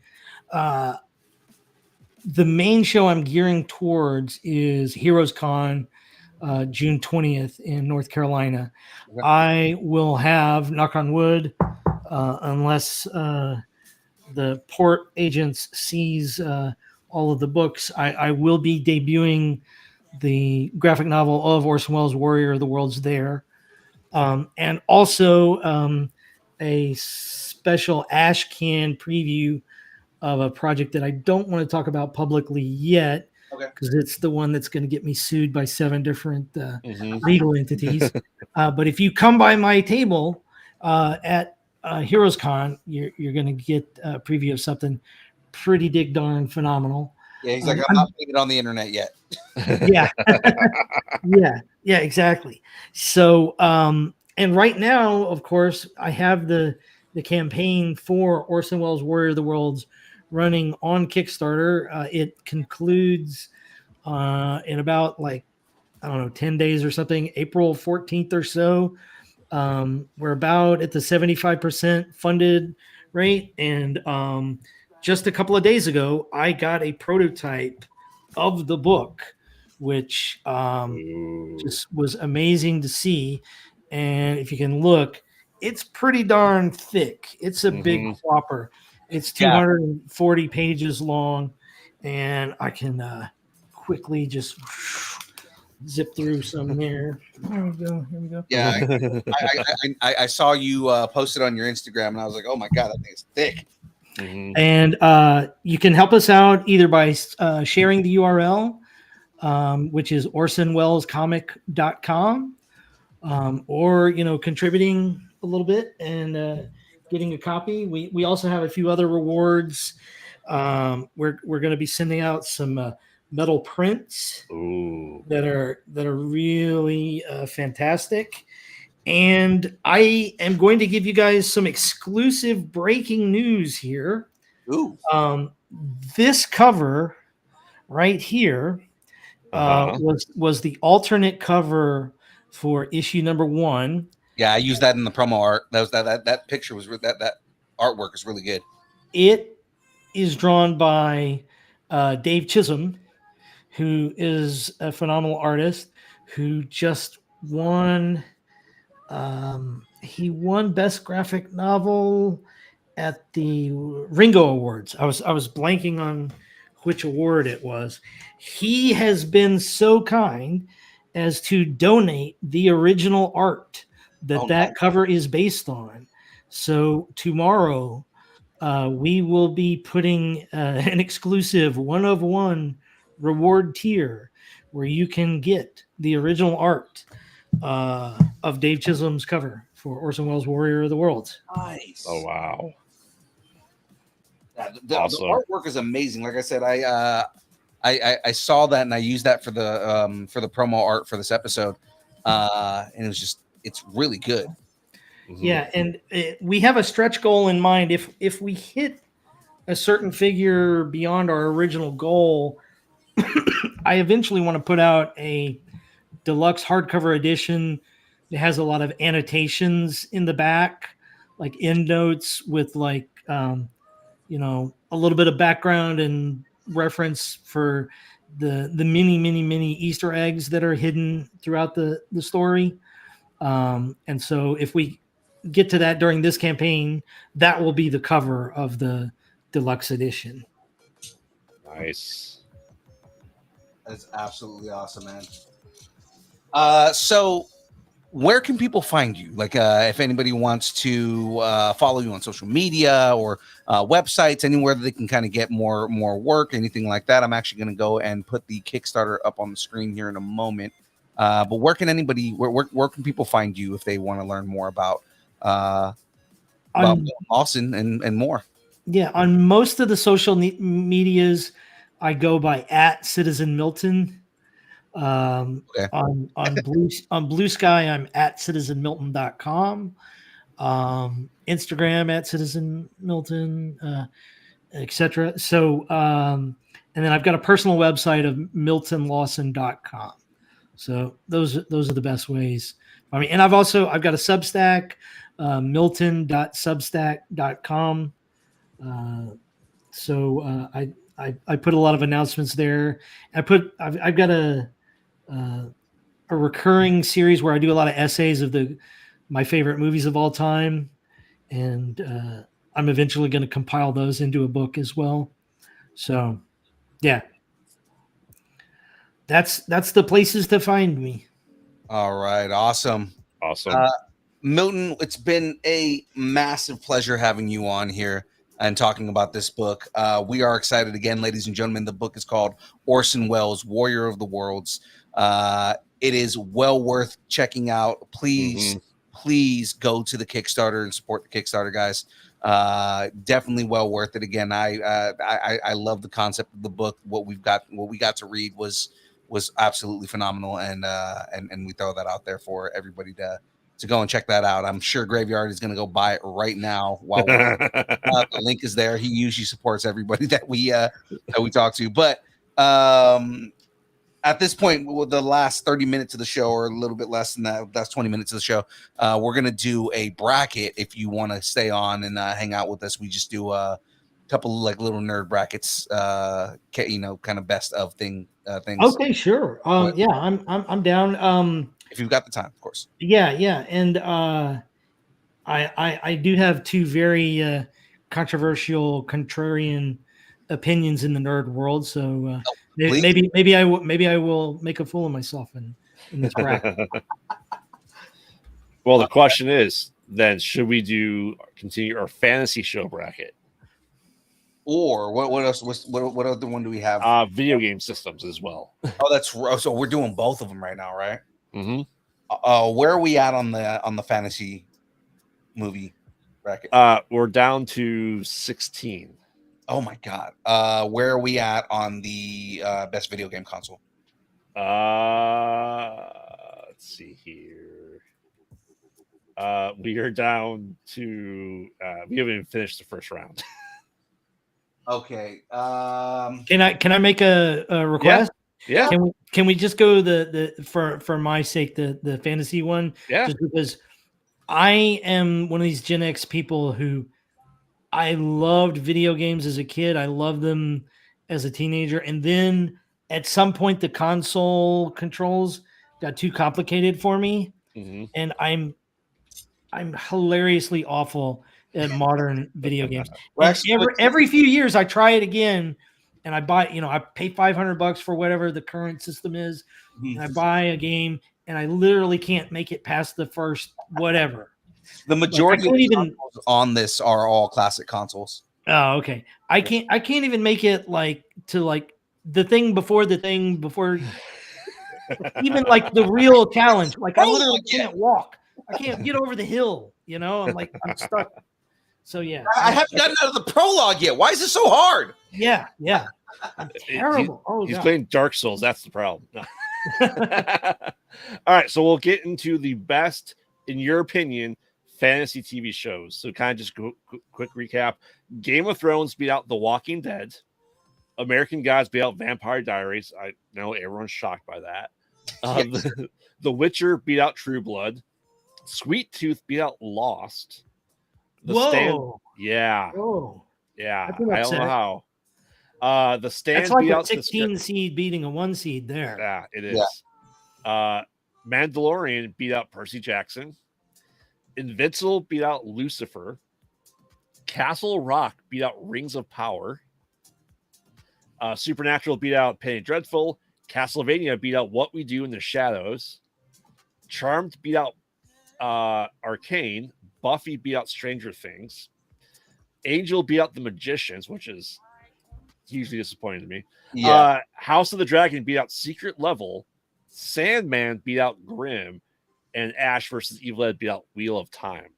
The main show I'm gearing towards is Heroes Con, June 20th in North Carolina. Okay. I will have, knock on wood, unless the port agents seize all of the books, I will be debuting the graphic novel of Orson Welles' Warrior of the Worlds there. And also a special ash can preview of a project that I don't want to talk about publicly yet, because it's the one that's going to get me sued by 7 different legal entities. But if you come by my table at Heroes Con, you're going to get a preview of something pretty dig darn phenomenal. Yeah, he's like, I'm not putting it on the internet yet. Yeah. yeah, exactly. So, and right now, of course, I have the campaign for Orson Welles' Warrior of the Worlds running on Kickstarter. It concludes in about 10 days or something, April 14th or so. We're about at the 75% funded rate. And just a couple of days ago, I got a prototype of the book, which just was amazing to see. And if you can look, it's pretty darn thick. It's a big whopper. It's 240 pages long, and I can quickly just zip through some here. There we go. Here we go. Yeah, I saw you post it on your Instagram, and I was like, oh my God, that thing is thick. And you can help us out either by sharing the URL, which is orsonwellscomic.com, or contributing a little bit and getting a copy. We also have a few other rewards. We're going to be sending out some metal prints that are really fantastic. And I am going to give you guys some exclusive breaking news here. This cover right here was the alternate cover for issue number 1. Yeah, I used that in the promo art. That picture was that artwork is really good. It is drawn by Dave Chisholm, who is a phenomenal artist who just won. He won Best Graphic Novel at the Ringo Awards. I was blanking on which award it was. He has been so kind as to donate the original art that nice. cover is based on. So tomorrow, we will be putting an exclusive 1 of 1 reward tier where you can get the original art of Dave Chisholm's cover for Orson Welles' Warrior of the Worlds. Nice. Oh wow. Yeah, the Awesome. artwork is amazing. Like I said, I saw that and I used that for the promo art for this episode, and it's really good. Mhm. Yeah, and we have a stretch goal in mind. If we hit a certain figure beyond our original goal, I eventually want to put out a deluxe hardcover edition that has a lot of annotations in the back, like end notes with like a little bit of background and reference for the many Easter eggs that are hidden throughout the story. And so if we get to that during this campaign, that will be the cover of the deluxe edition. Nice. That's absolutely awesome, man. So where can people find you? Like, if anybody wants to follow you on social media or websites, anywhere that they can kind of get more work, anything like that. I'm actually going to go and put the Kickstarter up on the screen here in a moment. But where can people find you if they want to learn more about Lawson and more? Yeah, on most of the social medias, I go by @Citizen Milton. Okay. On Blue Sky, I'm @citizenmilton.com. Instagram @Citizen Milton, etc. So, and then I've got a personal website of miltonlawson.com. So those are the best ways. I mean, and I've got a Substack, milton.substack.com. So I put a lot of announcements there. I've got a recurring series where I do a lot of essays of my favorite movies of all time, and I'm eventually going to compile those into a book as well. So, yeah, that's the places to find me. All right, awesome. Milton, it's been a massive pleasure having you on here and talking about this book. We are excited again, ladies and gentlemen. The book is called Orson Welles, Warrior of the Worlds. It is well worth checking out. Please go to the Kickstarter and support the Kickstarter, guys. Definitely well worth it. Again, I love the concept of the book. What we got to read was absolutely phenomenal, and we throw that out there for everybody to go and check that out. I'm sure Graveyard is going to go buy it right now. While the link is there, he usually supports everybody that we talk to. But at this point, with the last 30 minutes of the show, or a little bit less than that, that's 20 minutes of the show, we're going to do a bracket. If you want to stay on and hang out with us, we just do a couple of like little nerd brackets, kind of best of things. Okay, sure. Yeah, I'm down. If you've got the time, of course. Yeah, and I do have two very controversial, contrarian opinions in the nerd world. So maybe I will make a fool of myself in this bracket. Well, the question is then, should we continue our fantasy show bracket? Or what else? What other one do we have? Video game systems as well. Oh, that's so we're doing both of them right now, right? Mm-hmm. Where are we at on the fantasy movie bracket? We're down to 16. Oh my god. Where are we at on the best video game console? Let's see here. We are down to we haven't even finished the first round. Okay. Can I make a request? Yeah. Can we just go the for my sake the fantasy one? Yeah. Just because I am one of these Gen X people who I loved video games as a kid. I loved them as a teenager, and then at some point the console controls got too complicated for me, and I'm hilariously awful at modern video games. Every few years I try it again, and I buy, I pay $500 for whatever the current system is, and I buy a game, and I literally can't make it past the first whatever. The majority can't of even consoles on this are all classic consoles. Oh, okay. I can't even make it like to like the thing before even like the real challenge. Like I literally can't walk. I can't get over the hill. I'm like I'm stuck. So yeah, I haven't gotten out of the prologue yet. Why is it so hard? Yeah. I'm terrible. He's playing Dark Souls. That's the problem. All right, so we'll get into the best, in your opinion, fantasy TV shows. So kind of just quick recap. Game of Thrones beat out The Walking Dead. American Gods beat out Vampire Diaries. I know everyone's shocked by that. The Witcher beat out True Blood. Sweet Tooth beat out Lost. Whoa. Yeah. Whoa. Yeah. I don't know how. The Stand That's like beat a out 16 seed beating a 1 seed there. Yeah, it is. Yeah. Mandalorian beat out Percy Jackson. Invincible beat out Lucifer. Castle Rock beat out Rings of Power. Supernatural beat out Penny Dreadful. Castlevania beat out What We Do in the Shadows. Charmed beat out Arcane. Buffy beat out Stranger Things. Angel beat out The Magicians, which is hugely disappointing to me. Yeah. House of the Dragon beat out Secret Level. Sandman beat out Grimm. And Ash versus Evil Dead beat out Wheel of Time.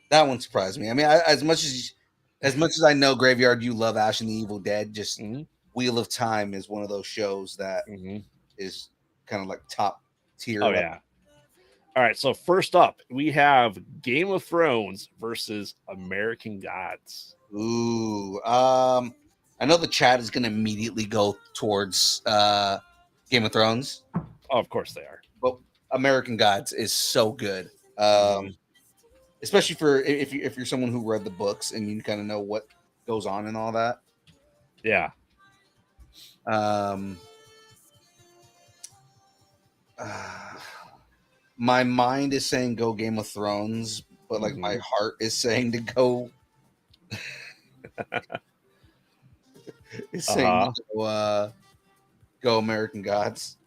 That one surprised me. I mean, as much as I know, Graveyard, you love Ash and the Evil Dead. Just Wheel of Time is one of those shows that is kind of like top tier. Oh yeah. All right. So first up, we have Game of Thrones versus American Gods. Ooh. I know the chat is going to immediately go towards Game of Thrones. Oh, of course they are. But American Gods is so good. Especially for if you're someone who read the books and you kind of know what goes on and all that. Yeah. My mind is saying go Game of Thrones, but like my heart is saying to go. It's saying to go American Gods.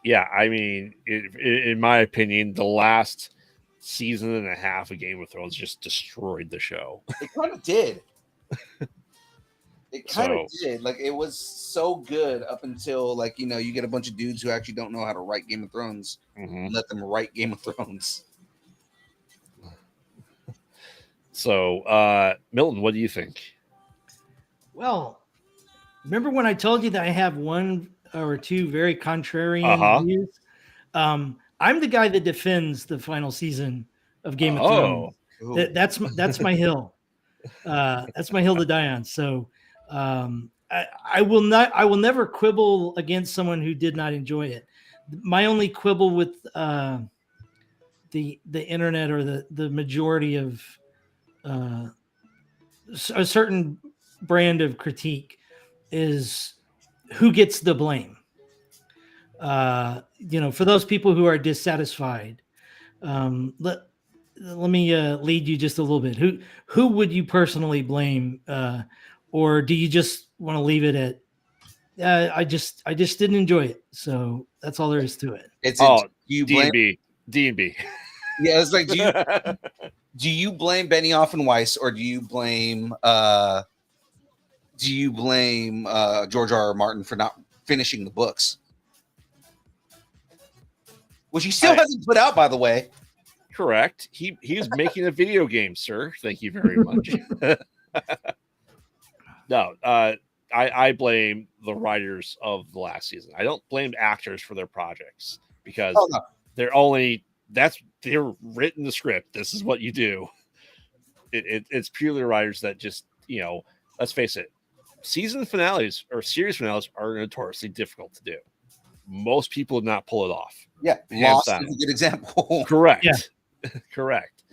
Yeah, I mean, in my opinion, the last season and a half of Game of Thrones just destroyed the show. It kind of did. It kind of did. Like, it was so good up until, like, you get a bunch of dudes who actually don't know how to write Game of Thrones. Let them write Game of Thrones. So, Milton, what do you think? Well, remember when I told you that I have one or two very contrarian views? I'm the guy that defends the final season of Game of Thrones. That's my hill. That's my hill to die on. So I will never quibble against someone who did not enjoy it. My only quibble with the internet or the majority of a certain brand of critique is who gets the blame. For those people who are dissatisfied, let me lead you just a little bit. Who would you personally blame, or do you just want to leave it at? I just didn't enjoy it, so that's all there is to it. You blame D&B. Yeah, it's like do you blame Benioff and Weiss, or do you blame George R.R. Martin for not finishing the books? Which he still hasn't put out, by the way. Correct. He's making a video game, sir. Thank you very much. No, I blame the writers of the last season. I don't blame actors for their projects because they're written the script. This is what you do. It's purely writers that just, let's face it, season finales or series finales are notoriously difficult to do. Most people do not pull it off. Yeah, Lost is a good example. Correct. Yeah. Correct.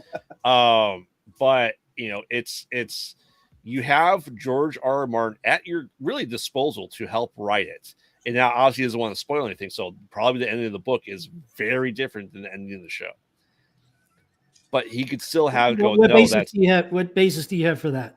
But it's you have George R.R. Martin at your really disposal to help write it. And now obviously he doesn't want to spoil anything, so probably the ending of the book is very different than the ending of the show. But he could still have What basis do you have for that?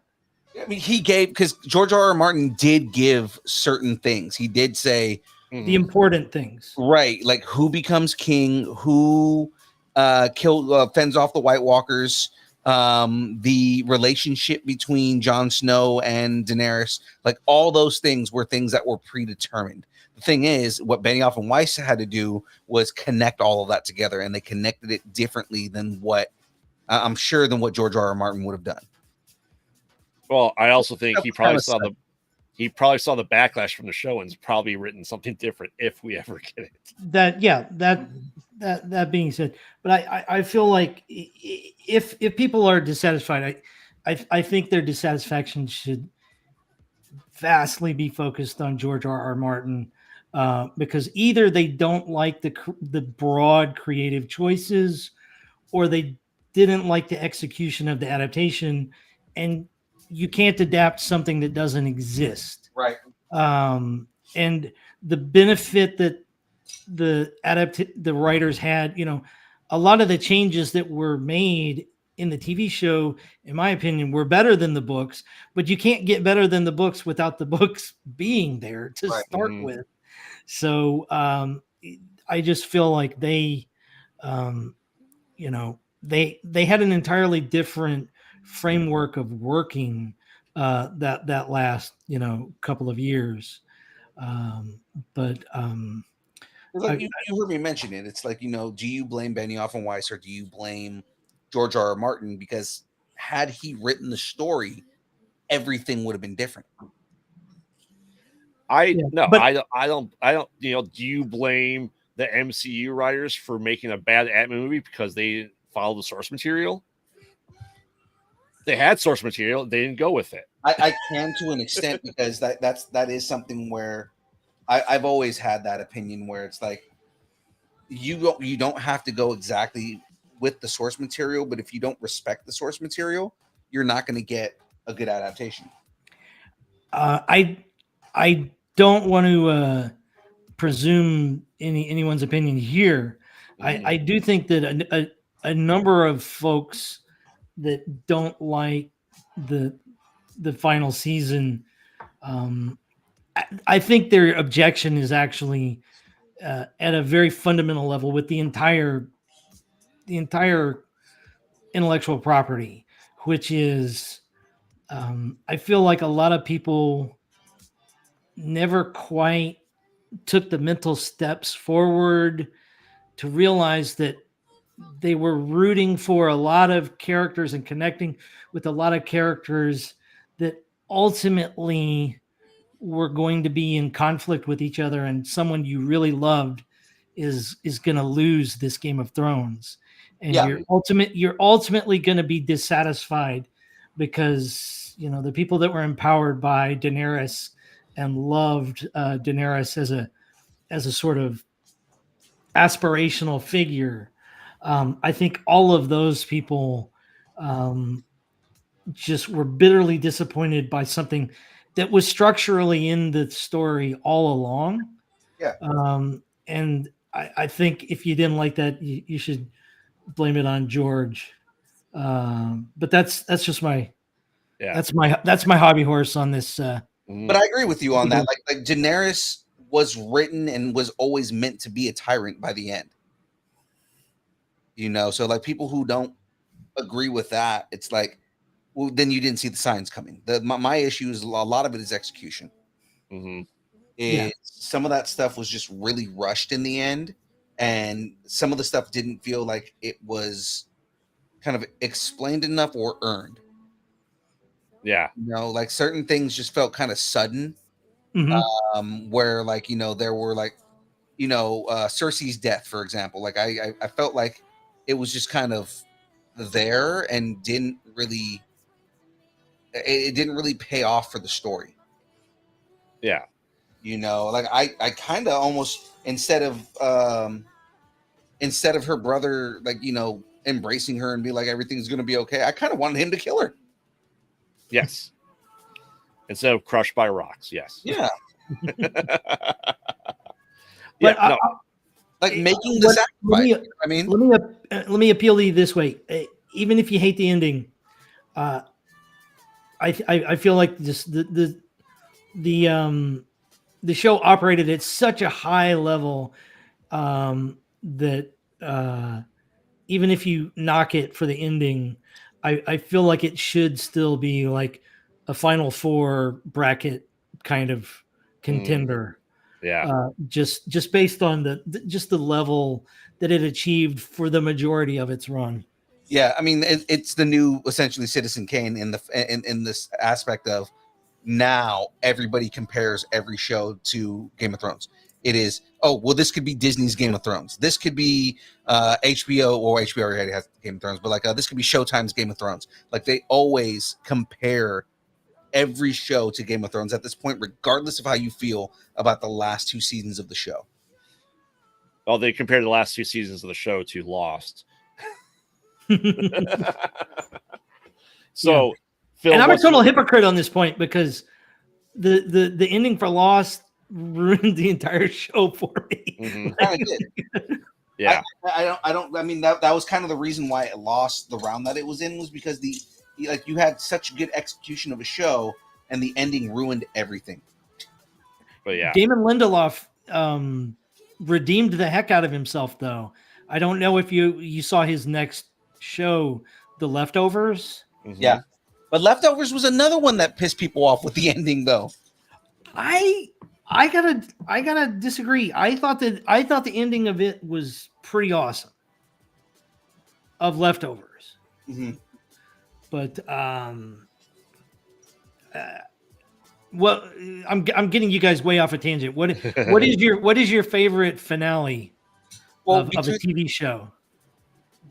I mean, he gave, because George R. R. Martin did give certain things. He did say, The important things. right, like who becomes king, who fends off the White Walkers, the relationship between Jon Snow and Daenerys, like all those things were things that were predetermined. The thing is, what Benioff and Weiss had to do was connect all of that together, and they connected it differently than what I'm sure than what George R. R. Martin would have done. Well, I also think That he was probably kinda saw sad. the backlash from the show and's probably written something different if we ever get it. That being said, but I feel like if people are dissatisfied, I think their dissatisfaction should vastly be focused on George R. R. Martin, because either they don't like the broad creative choices, or they didn't like the execution of the adaptation, and you can't adapt something that doesn't exist. Right. And the benefit that the writers had, a lot of the changes that were made in the TV show, in my opinion, were better than the books, but you can't get better than the books without the books being there to Right. start with. So I just feel like they had an entirely different framework of working that last couple of years. Like you heard me mention it. It's like, do you blame Benioff and Weiss, or do you blame George R. R. Martin? Because had he written the story, everything would have been different. I don't. Do you blame the MCU writers for making a bad Ant-Man movie because they didn't follow the source material? They had source material, they didn't go with it. I can, to an extent, because that is something where I've always had that opinion, where it's like you don't have to go exactly with the source material, but if you don't respect the source material, you're not going to get a good adaptation. I don't want to presume anyone's opinion here. I do think that a number of folks that don't like the final season, I think their objection is actually at a very fundamental level with the entire intellectual property, which is I feel like a lot of people never quite took the mental steps forward to realize that they were rooting for a lot of characters and connecting with a lot of characters that ultimately were going to be in conflict with each other, and someone you really loved is going to lose this Game of Thrones, and you're ultimately going to be dissatisfied because the people that were empowered by Daenerys and loved Daenerys as a sort of aspirational figure. I think all of those people just were bitterly disappointed by something that was structurally in the story all along. Yeah. And I think if you didn't like that, you should blame it on George. But that's just my that's my hobby horse on this. But I agree with you on that. Like Daenerys was written and was always meant to be a tyrant by the end. So like people who don't agree with that, it's like, well, then you didn't see the signs coming. My issue is a lot of it is execution. Some of that stuff was just really rushed in the end, and some of the stuff didn't feel like it was kind of explained enough or earned. Yeah. Like certain things just felt kind of sudden. Where like, there were like, Cersei's death, for example. Like I felt like it was just kind of there and it didn't really pay off for the story. Yeah. Like I kind of almost, instead of her brother, like, embracing her and be like, everything's going to be okay, I kind of wanted him to kill her. Yes. Instead of crushed by rocks. Yes. Yeah. Making the sacrifice. Let me appeal to you this way. Even if you hate the ending, I feel like just the show operated at such a high level that even if you knock it for the ending, I feel like it should still be like a Final Four bracket kind of contender. Yeah. Just based on just the level that it achieved for the majority of its run. Yeah, I mean, it's the new essentially Citizen Kane in this aspect of now everybody compares every show to Game of Thrones. It is, oh, well, this could be Disney's Game of Thrones. This could be HBO, or HBO already has Game of Thrones, but like this could be Showtime's Game of Thrones. Like they always compare every show to Game of Thrones at this point, regardless of how you feel about the last 2 seasons of the show. Well, they compared the last 2 seasons of the show to Lost. So, Yeah. Phil, and I'm a total hypocrite on this point because the ending for Lost ruined the entire show for me. Mm-hmm. Kind of did. Yeah, I don't. I mean, that was kind of the reason why it lost the round that it was in, was because you had such good execution of a show, and the ending ruined everything. but yeah, Damon Lindelof redeemed the heck out of himself, though. I don't know if you saw his next show, The Leftovers. Mm-hmm. Yeah, but Leftovers was another one that pissed people off with the ending, though. I gotta disagree. I thought the ending of it was pretty awesome. Of Leftovers, but well, I'm getting you guys way off a tangent. What is your favorite finale of a TV show?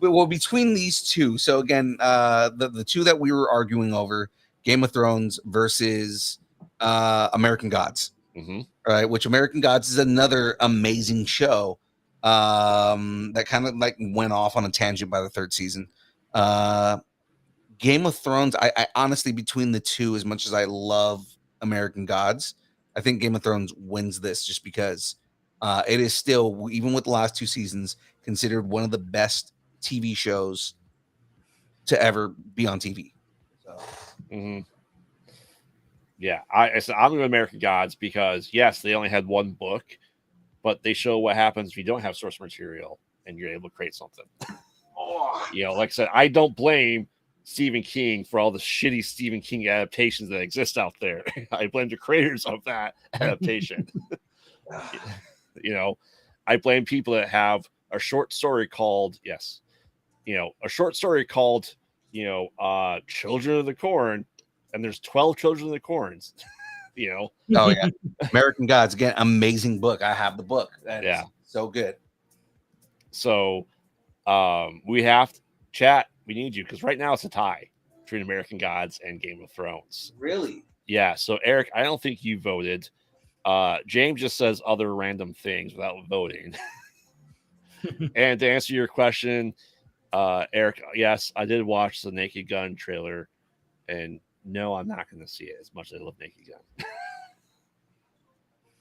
Well, between these two, so again, the two that we were arguing over, Game of Thrones versus American Gods. Mm-hmm. Right, which American Gods is another amazing show that kind of like went off on a tangent by the 3rd season. Game of Thrones, I honestly, between the two, as much as I love American Gods, I think Game of Thrones wins this just because it is still, even with the last 2 seasons, considered one of the best TV shows to ever be on TV. So. Mm-hmm. Yeah, I'm with American Gods because yes, they only had 1 book, but they show what happens if you don't have source material and you're able to create something. Like I said, I don't blame Stephen King for all the shitty Stephen King adaptations that exist out there. I blame the creators of that adaptation. I blame people that have a short story called Children of the Corn. And there's 12 Children of the Corns, Oh yeah, American Gods, again, amazing book. I have the book. That's so good. So, we have to chat. We need you because right now it's a tie between American Gods and Game of Thrones. Really? Yeah. So Eric, I don't think you voted. James just says other random things without voting. And to answer your question, Eric, yes, I did watch the Naked Gun trailer, and no, I'm not going to see it as much as I love Naked Gun.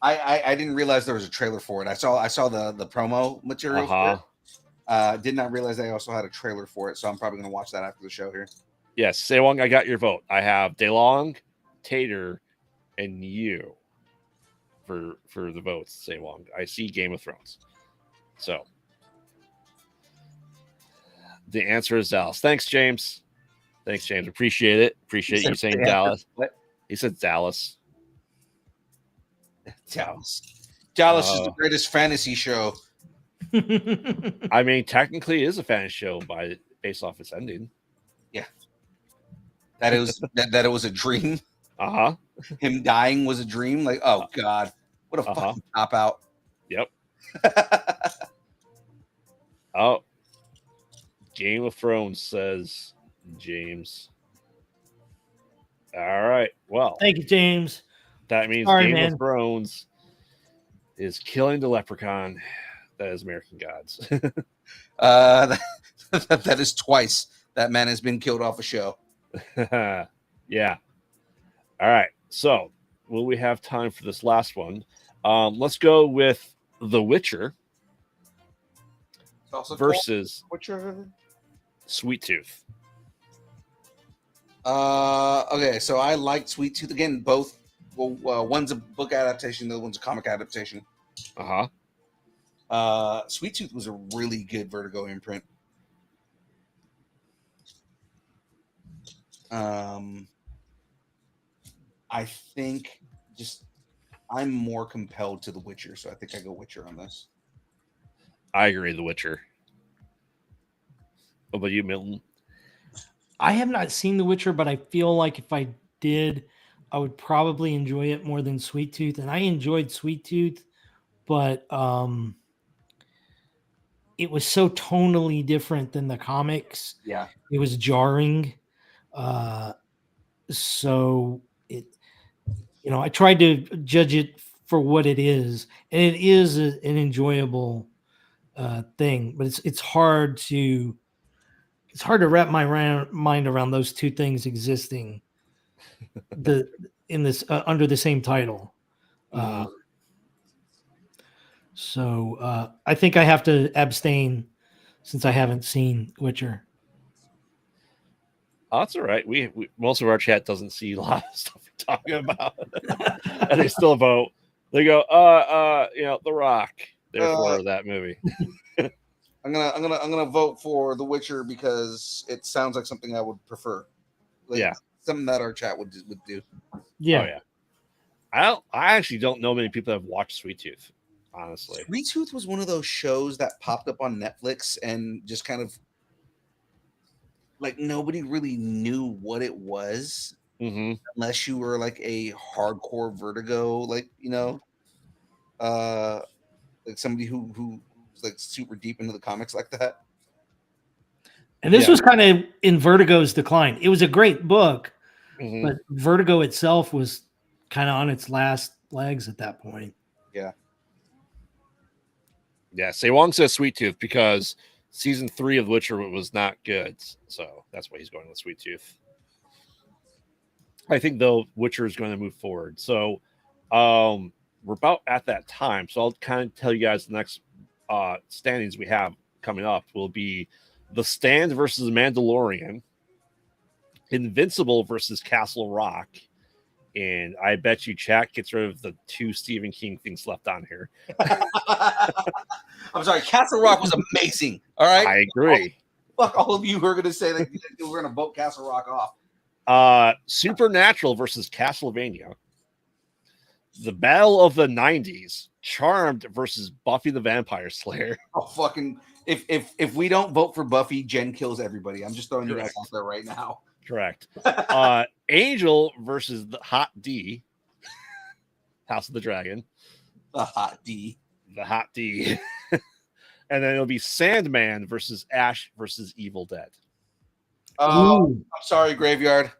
I didn't realize there was a trailer for it. I saw the promo material. For it. Did not realize they also had a trailer for it, so I'm probably going to watch that after the show here. Yes, Sewong, I got your vote. I have DeLong, Tater, and you for the votes. Sewong, I see Game of Thrones. So the answer is Dallas. Thanks, James. Appreciate it. Appreciate you saying Dallas. What? He said Dallas. Dallas is the greatest fantasy show. I mean, technically, it is a fantasy show based off its ending. Yeah, that it was that it was a dream. Him dying was a dream. Like, oh god, what a fucking cop out. Yep. Oh, Game of Thrones, says James. All right. Well, thank you, James. That means Game of Thrones is killing the leprechaun. That is American Gods. That is twice that man has been killed off a show. Yeah. All right. So, will we have time for this last one? Let's go with The Witcher versus Witcher. Sweet Tooth. Okay, so I liked Sweet Tooth again. Both. Well, one's a book adaptation, the other one's a comic adaptation. Sweet Tooth was a really good Vertigo imprint. I think just I'm more compelled to The Witcher, so I think I go Witcher on this. I agree. The Witcher. What about you, Milton? I have not seen The Witcher, but I feel like if I did, I would probably enjoy it more than Sweet Tooth. And I enjoyed Sweet Tooth, but it was so tonally different than the comics. Yeah. It was jarring. So it, I tried to judge it for what it is, and it is an enjoyable thing, but it's hard to wrap my mind around those two things existing in this under the same title. So I think I have to abstain since I haven't seen Witcher. Oh, that's all right. We most of our chat doesn't see a lot of stuff we're talking about, and they still vote. They go, The Rock. Therefore, that movie. I'm gonna vote for The Witcher because it sounds like something I would prefer. Something that our chat would do. Yeah. Oh yeah. I actually don't know many people that have watched Sweet Tooth. Honestly, Sweet Tooth was one of those shows that popped up on Netflix and just kind of like nobody really knew what it was unless you were like a hardcore Vertigo, like like somebody who's like super deep into the comics like that. And this was kind of in Vertigo's decline. It was a great book, but Vertigo itself was kind of on its last legs at that point. Yeah. Yeah, Sewong says Sweet Tooth because season 3 of The Witcher was not good. So that's why he's going with Sweet Tooth. I think, though, Witcher is going to move forward. So we're about at that time. So I'll kind of tell you guys the next standings we have coming up will be The Stand versus Mandalorian, Invincible versus Castle Rock, and I bet you chat gets rid of the 2 Stephen King things left on here. I'm sorry, Castle Rock was amazing. All right, I agree. Fuck all of you who are going to say that we're going to vote Castle Rock off. Supernatural versus Castlevania, The Battle of the 90s, Charmed versus Buffy the Vampire Slayer. Oh, fucking! If we don't vote for Buffy, Jen kills everybody. I'm just throwing you guys out there right now. Correct. Angel versus the Hot D, House of the Dragon. The Hot D. The Hot D. And then it'll be Sandman versus Ash versus Evil Dead. I'm sorry, Graveyard.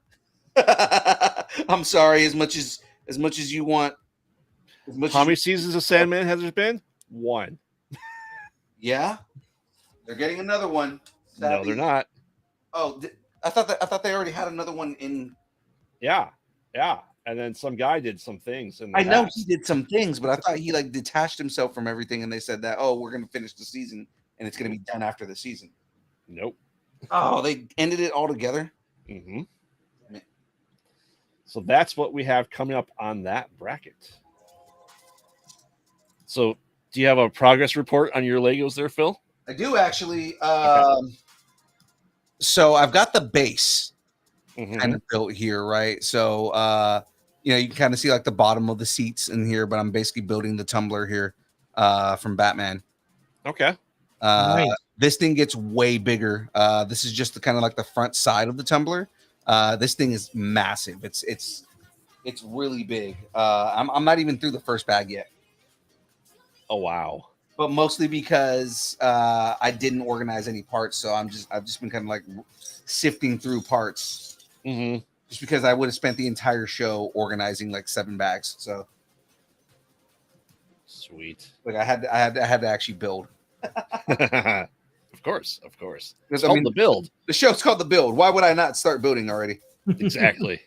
I'm sorry. As much as you want. How many seasons of Sandman has there been? 1. Yeah, they're getting another one. No, they're not. Oh, I thought they already had another one in. Yeah. And then some guy did some things. I know he did some things, but I thought he like detached himself from everything, and they said that we're going to finish the season, and it's going to be done after the season. Nope. Oh, they ended it all together. Mm-hmm. So that's what we have coming up on that bracket. So, do you have a progress report on your Legos there, Phil? I do actually. So I've got the base kind of built here, right? So you can kind of see like the bottom of the seats in here, but I'm basically building the tumbler here from Batman. Okay. Nice. This thing gets way bigger. This is just the kind of like the front side of the tumbler. This thing is massive. It's really big. I'm not even through the first bag yet. Oh wow! But mostly because I didn't organize any parts, so I've just been kind of like sifting through parts. Just because I would have spent the entire show organizing like 7 bags. So sweet. Like I had to actually build. Of course. It's called the build. The show's called The Build. Why would I not start building already? Exactly.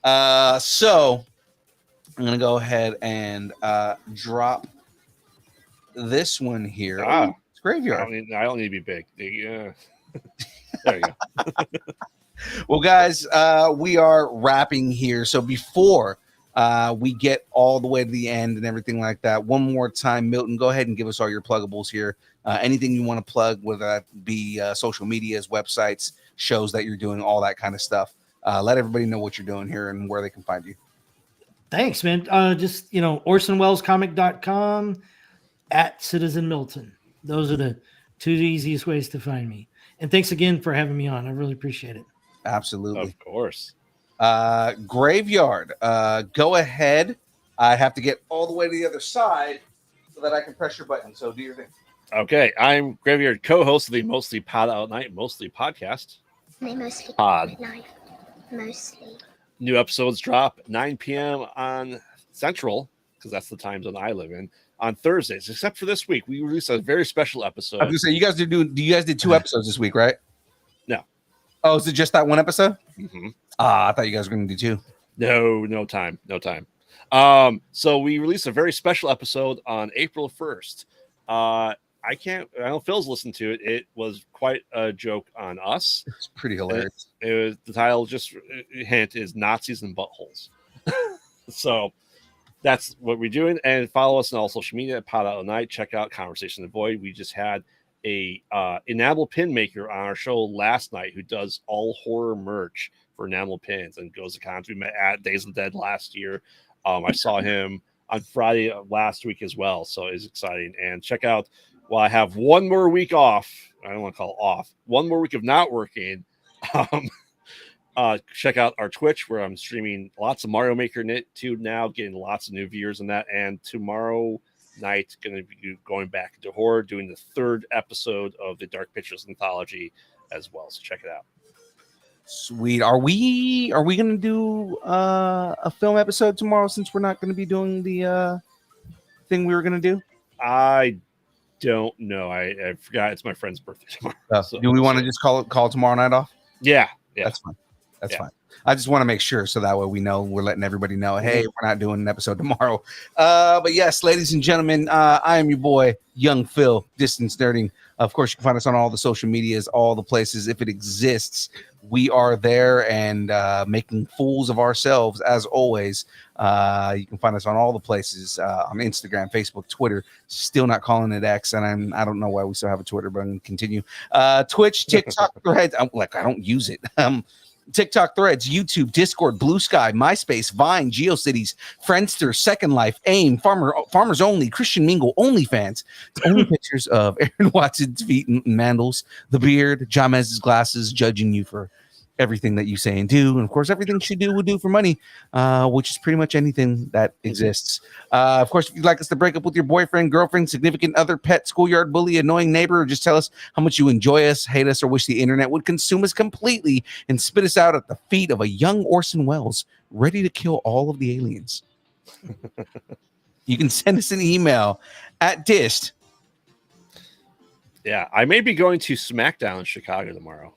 So I'm gonna go ahead and drop this one here. It's Graveyard. I don't need to be big. Yeah. There you go. Well, guys, we are wrapping here. So before we get all the way to the end and everything like that, one more time, Milton, go ahead and give us all your pluggables here. Anything you want to plug, whether that be social medias, websites, shows that you're doing, all that kind of stuff. Let everybody know what you're doing here and where they can find you. Thanks, man. Just, OrsonWellesComic.com at Citizen Milton. Those are the two easiest ways to find me. And thanks again for having me on. I really appreciate it. Absolutely. Of course. Graveyard, go ahead. I have to get all the way to the other side so that I can press your button. So do your thing. Okay, I'm Graveyard, co-host of the Mostly Pod Out Night, Mostly podcast. They mostly Pod. at night. Mostly. New episodes drop 9 p.m. on Central, because that's the time zone I live in, on Thursdays. Except for this week, we released a very special episode. I was gonna say, you guys did 2 episodes this week, right? No. Oh, is it just that one episode? Mm-hmm. I thought you guys were gonna do 2. No time. So we released a very special episode on April 1st. I know Phil's listened to it. It was quite a joke on us. It's pretty hilarious. It was, the title, just hint, is Nazis and Buttholes. So that's what we're doing. And follow us on all social media at Pod Out Night. Check out Conversation in the Void. We just had a enamel pin maker on our show last night who does all horror merch for enamel pins and goes to cons. We met at Days of the Dead last year. I saw him on Friday of last week as well. So it's exciting. And check out, while I have one more week off, I don't want to call it off, one more week of not working, check out our Twitch where I'm streaming lots of Mario Maker Knit 2 now, getting lots of new viewers on that. And tomorrow night, going to be going back into horror, doing the 3rd episode of the Dark Pictures anthology as well. So check it out. Sweet. Are we gonna do a film episode tomorrow since we're not gonna be doing the thing we were gonna do? I don't know. I forgot it's my friend's birthday tomorrow. So, do we want to just call tomorrow night off? Yeah. That's fine. That's fine. I just want to make sure so that way we know, we're letting everybody know, hey, we're not doing an episode tomorrow. But yes, ladies and gentlemen, I am your boy, Young Phil, Distance Nerding. Of course, you can find us on all the social medias, all the places. If it exists, we are there and making fools of ourselves as always. You can find us on all the places, on Instagram, Facebook, Twitter. Still not calling it X, and I don't know why we still have a Twitter, but I'm going to continue. Twitch, TikTok, Threads. I don't use it. TikTok, Threads, YouTube, Discord, Blue Sky, MySpace, Vine, GeoCities, Friendster, Second Life, AIM, Farmers Only, Christian Mingle, OnlyFans. It's only pictures of Aaron Watson's feet and mandals, the beard, Jamez's glasses, judging you for everything that you say and do. And of course, everything she do would do for money, which is pretty much anything that exists. Of course, if you'd like us to break up with your boyfriend, girlfriend, significant other, pet, schoolyard bully, annoying neighbor, or just tell us how much you enjoy us, hate us, or wish the internet would consume us completely and spit us out at the feet of a young Orson Welles ready to kill all of the aliens, you can send us an email at dist. Yeah, I may be going to SmackDown in Chicago tomorrow.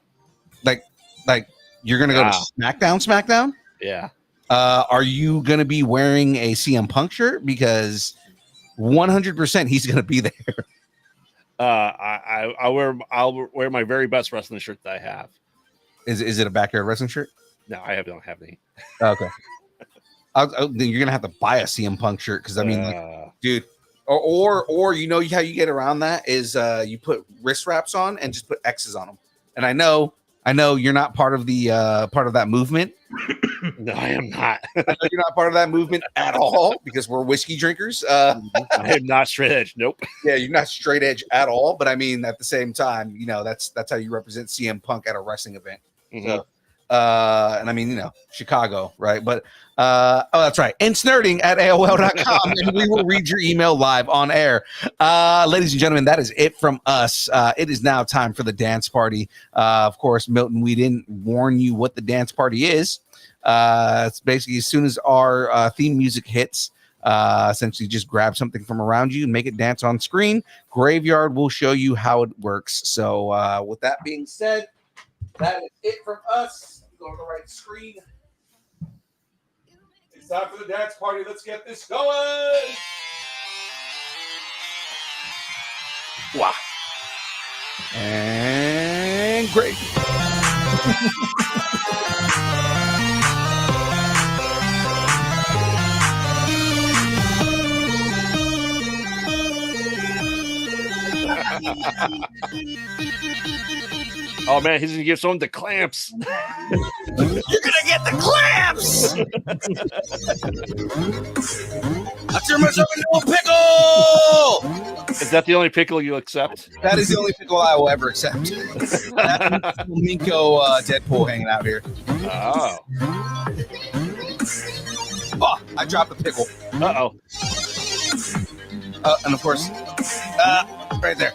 Like you're gonna go to SmackDown? Yeah. Are you gonna be wearing a CM Punk shirt? Because 100% he's gonna be there. I'll wear my very best wrestling shirt that I have. Is it a backyard wrestling shirt? No, I don't have any. Okay. Then you're gonna have to buy a CM Punk shirt because I mean, dude. Or you know how you get around that is you put wrist wraps on and just put X's on them. And I know you're not part of the part of that movement. No, I am not. I know you're not part of that movement at all because we're whiskey drinkers. I am not straight edge. Nope. Yeah, you're not straight edge at all. But I mean, at the same time, that's how you represent CM Punk at a wrestling event. Mm-hmm. So, and I mean, Chicago, right? But that's right. Ensnerding at AOL.com, and we will read your email live on air. Ladies and gentlemen, that is it from us. It is now time for the dance party. Of course, Milton, we didn't warn you what the dance party is. It's basically as soon as our theme music hits, essentially just grab something from around you and make it dance on screen. Graveyard will show you how it works. So with that being said, that is it from us. Go to the right screen. It's time for the dance party. Let's get this going. Wow. And great. Oh man, he's gonna give someone the clamps. You're gonna get the clamps. I turn myself into a pickle. Is that the only pickle you accept? That is the only pickle I will ever accept. That's Minko Deadpool hanging out here. Oh. Oh, I dropped the pickle. Uh-oh. And of course, right there.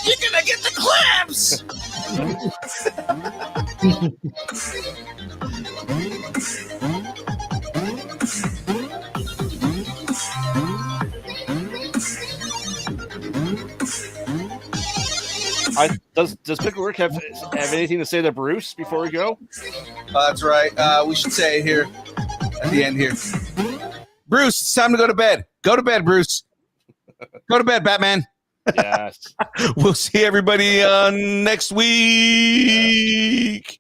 You're gonna get the clamps. Does Picklework have anything to say to Bruce before we go? That's right. We should say it here at the end here. Bruce, it's time to go to bed. Go to bed, Bruce. Go to bed, Batman. Yes. We'll see everybody next week.